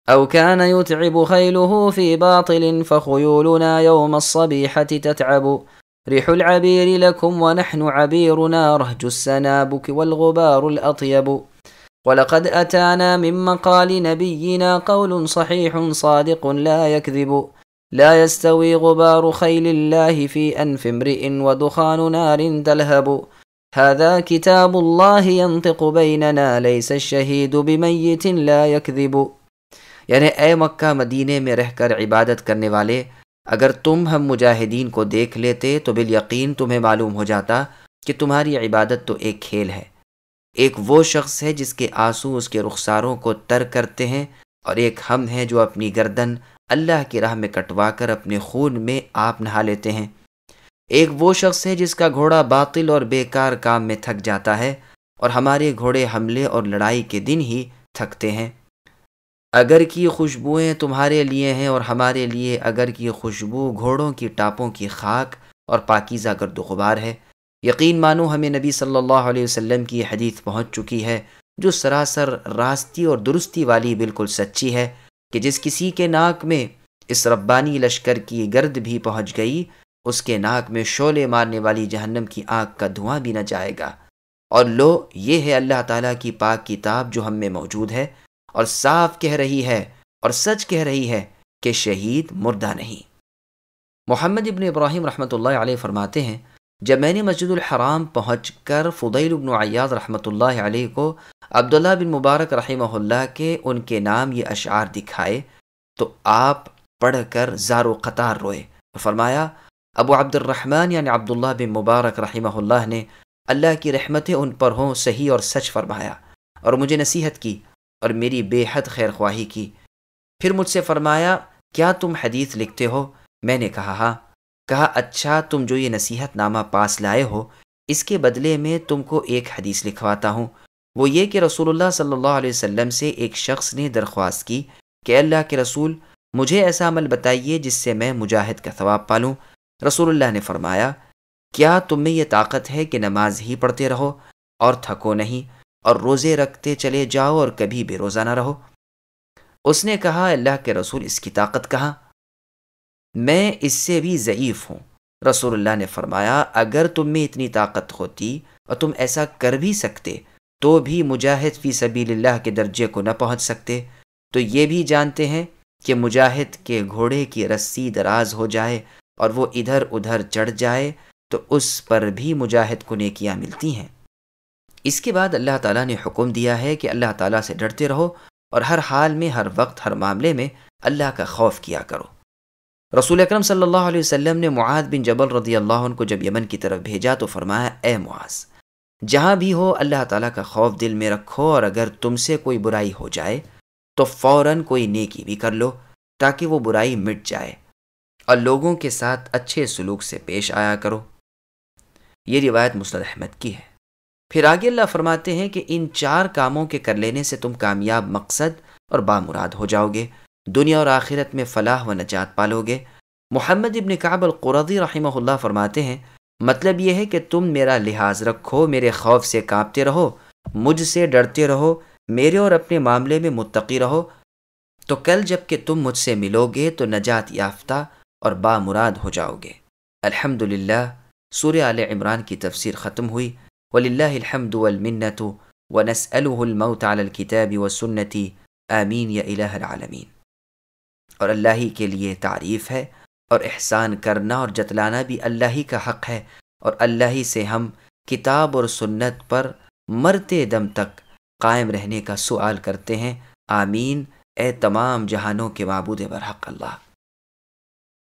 أو كان يتعب خيله في باطل فخيولنا يوم الصبيحة تتعب ريح العبير لكم ونحن عبيرنا رهج السنابك والغبار الأطيب ولقد أتانا من مقال نبينا قول صحيح صادق لا يكذب لا يستوي غبار خيل الله في أنف امرئ ودخان نار تلهب هذا كتاب الله ينطق بيننا ليس الشهيد بميت لا يكذب. یعنی اے مکہ مدینے میں رہ کر عبادت کرنے والے، اگر تم ہم مجاہدین کو دیکھ لیتے تو بالیقین تمہیں معلوم ہو جاتا کہ تمہاری عبادت تو ایک کھیل ہے. ایک وہ شخص ہے جس کے آنسو اس کے رخساروں کو تر کرتے ہیں، اور ایک ہم ہیں جو اپنی گردن اللہ کی راہ میں کٹوا کر اپنے خون میں آپ نہا لیتے ہیں. ایک وہ شخص ہے جس کا گھوڑا باطل اور بیکار کام میں تھک جاتا ہے، اور ہمارے گھوڑے حملے اور لڑائی کے دن ہی تھکتے ہیں. اگر کی خوشبوئیں تمہارے لیے ہیں اور ہمارے لیے اگر کی خوشبو گھوڑوں کی ٹاپوں کی خاک اور پاکیزہ گرد و غبار ہے. یقین مانو ہمیں نبی صلی اللہ علیہ وسلم کی حدیث پہنچ چکی ہے جو سراسر راستی اور درستی والی بالکل سچی ہے کہ جس کسی کے ناک میں اس ربانی لشکر کی گرد بھی پہنچ گئی، اس کے ناک میں شعلے مارنے والی جہنم کی آگ کا دھواں بھی نہ جائے گا. اور لو، یہ ہے اللہ تعالیٰ کی پاک کتاب جو ہم میں موجود ہے، اور صاف کہہ رہی ہے اور سچ کہہ رہی ہے کہ شہید مردہ نہیں. محمد ابن ابراہیم رحمۃ اللہ علیہ فرماتے ہیں، جب میں نے مسجد الحرام پہنچ کر فضیل بن عیاض رحمۃ اللہ علیہ کو عبداللہ بن مبارک رحمہ اللہ کے ان کے نام یہ اشعار دکھائے تو آپ پڑھ کر زار و قطار روئے. فرمایا، ابو عبد الرحمن یعنی عبداللہ بن مبارک رحمہ اللہ نے اللہ کی رحمتیں ان پر ہوں صحیح اور سچ فرمایا، اور مجھے نصیحت کی اور میری بے حد خیر خواہی کی. پھر مجھ سے فرمایا، کیا تم حدیث لکھتے ہو؟ میں نے کہا ہاں. کہا، اچھا، تم جو یہ نصیحت نامہ پاس لائے ہو اس کے بدلے میں تم کو ایک حدیث لکھواتا ہوں. وہ یہ کہ رسول اللہ صلی اللہ علیہ وسلم سے ایک شخص نے درخواست کی کہ اللہ کے رسول، مجھے ایسا عمل بتائیے جس سے میں مجاہد کا ثواب پالوں. رسول اللہ نے فرمایا، کیا تم میں یہ طاقت ہے کہ نماز ہی پڑھتے رہو اور تھکو نہیں، اور روزے رکھتے چلے جاؤ اور کبھی بے روزہ نہ رہو؟ اس نے کہا، اللہ کے رسول، اس کی طاقت کہاں، میں اس سے بھی ضعیف ہوں. رسول اللہ نے فرمایا، اگر تم میں اتنی طاقت ہوتی اور تم ایسا کر بھی سکتے تو بھی مجاہد فی سبیل اللہ کے درجے کو نہ پہنچ سکتے. تو یہ بھی جانتے ہیں کہ مجاہد کے گھوڑے کی رسی دراز ہو جائے اور وہ ادھر ادھر چڑھ جائے تو اس پر بھی مجاہد کو نیکیاں ملتی ہیں. اس کے بعد اللہ تعالیٰ نے حکم دیا ہے کہ اللہ تعالیٰ سے ڈرتے رہو اور ہر حال میں، ہر وقت، ہر معاملے میں اللہ کا خوف کیا کرو. رسول اکرم صلی اللہ علیہ وسلم نے معاذ بن جبل رضی اللہ عنہ کو جب یمن کی طرف بھیجا تو فرمایا، اے معاذ، جہاں بھی ہو اللہ تعالیٰ کا خوف دل میں رکھو، اور اگر تم سے کوئی برائی ہو جائے تو فوراً کوئی نیکی بھی کر لو تاکہ وہ برائی مٹ جائے، اور لوگوں کے ساتھ اچھے سلوک سے پیش آیا کرو. یہ روایت مسند احمد کی ہے. پھر آگے اللہ فرماتے ہیں کہ ان 4 کاموں کے کر لینے سے تم کامیاب، مقصد اور بامراد ہو جاؤ گے، دنیا اور آخرت میں فلاح و نجات پالو گے. محمد ابن کعب القرظی رحمہ اللہ فرماتے ہیں، مطلب یہ ہے کہ تم میرا لحاظ رکھو، میرے خوف سے کانپتے رہو، مجھ سے ڈرتے رہو، میرے اور اپنے معاملے میں متقی رہو، تو کل جب کہ تم مجھ سے ملو گے تو نجات یافتہ اور بامراد ہو جاؤ گے. الحمدللہ. سورہ آل عمران کی تفسیر ختم ہوئی. وَلِلَّهِ الْحَمْدُ وَالْمِنَّةُ وَنَسْأَلُهُ الْمَوْتَ عَلَى الْكِتَابِ وَالسُّنَّةِ آمین یا الہ العالمین. اور اللہ ہی کے لیے تعریف ہے، اور احسان کرنا اور جتلانا بھی اللہ ہی کا حق ہے، اور اللہ ہی سے ہم کتاب اور سنت پر مرتے دم تک قائم رہنے کا سوال کرتے ہیں. آمین. اے تمام جہانوں کے معبود برحق اللہ.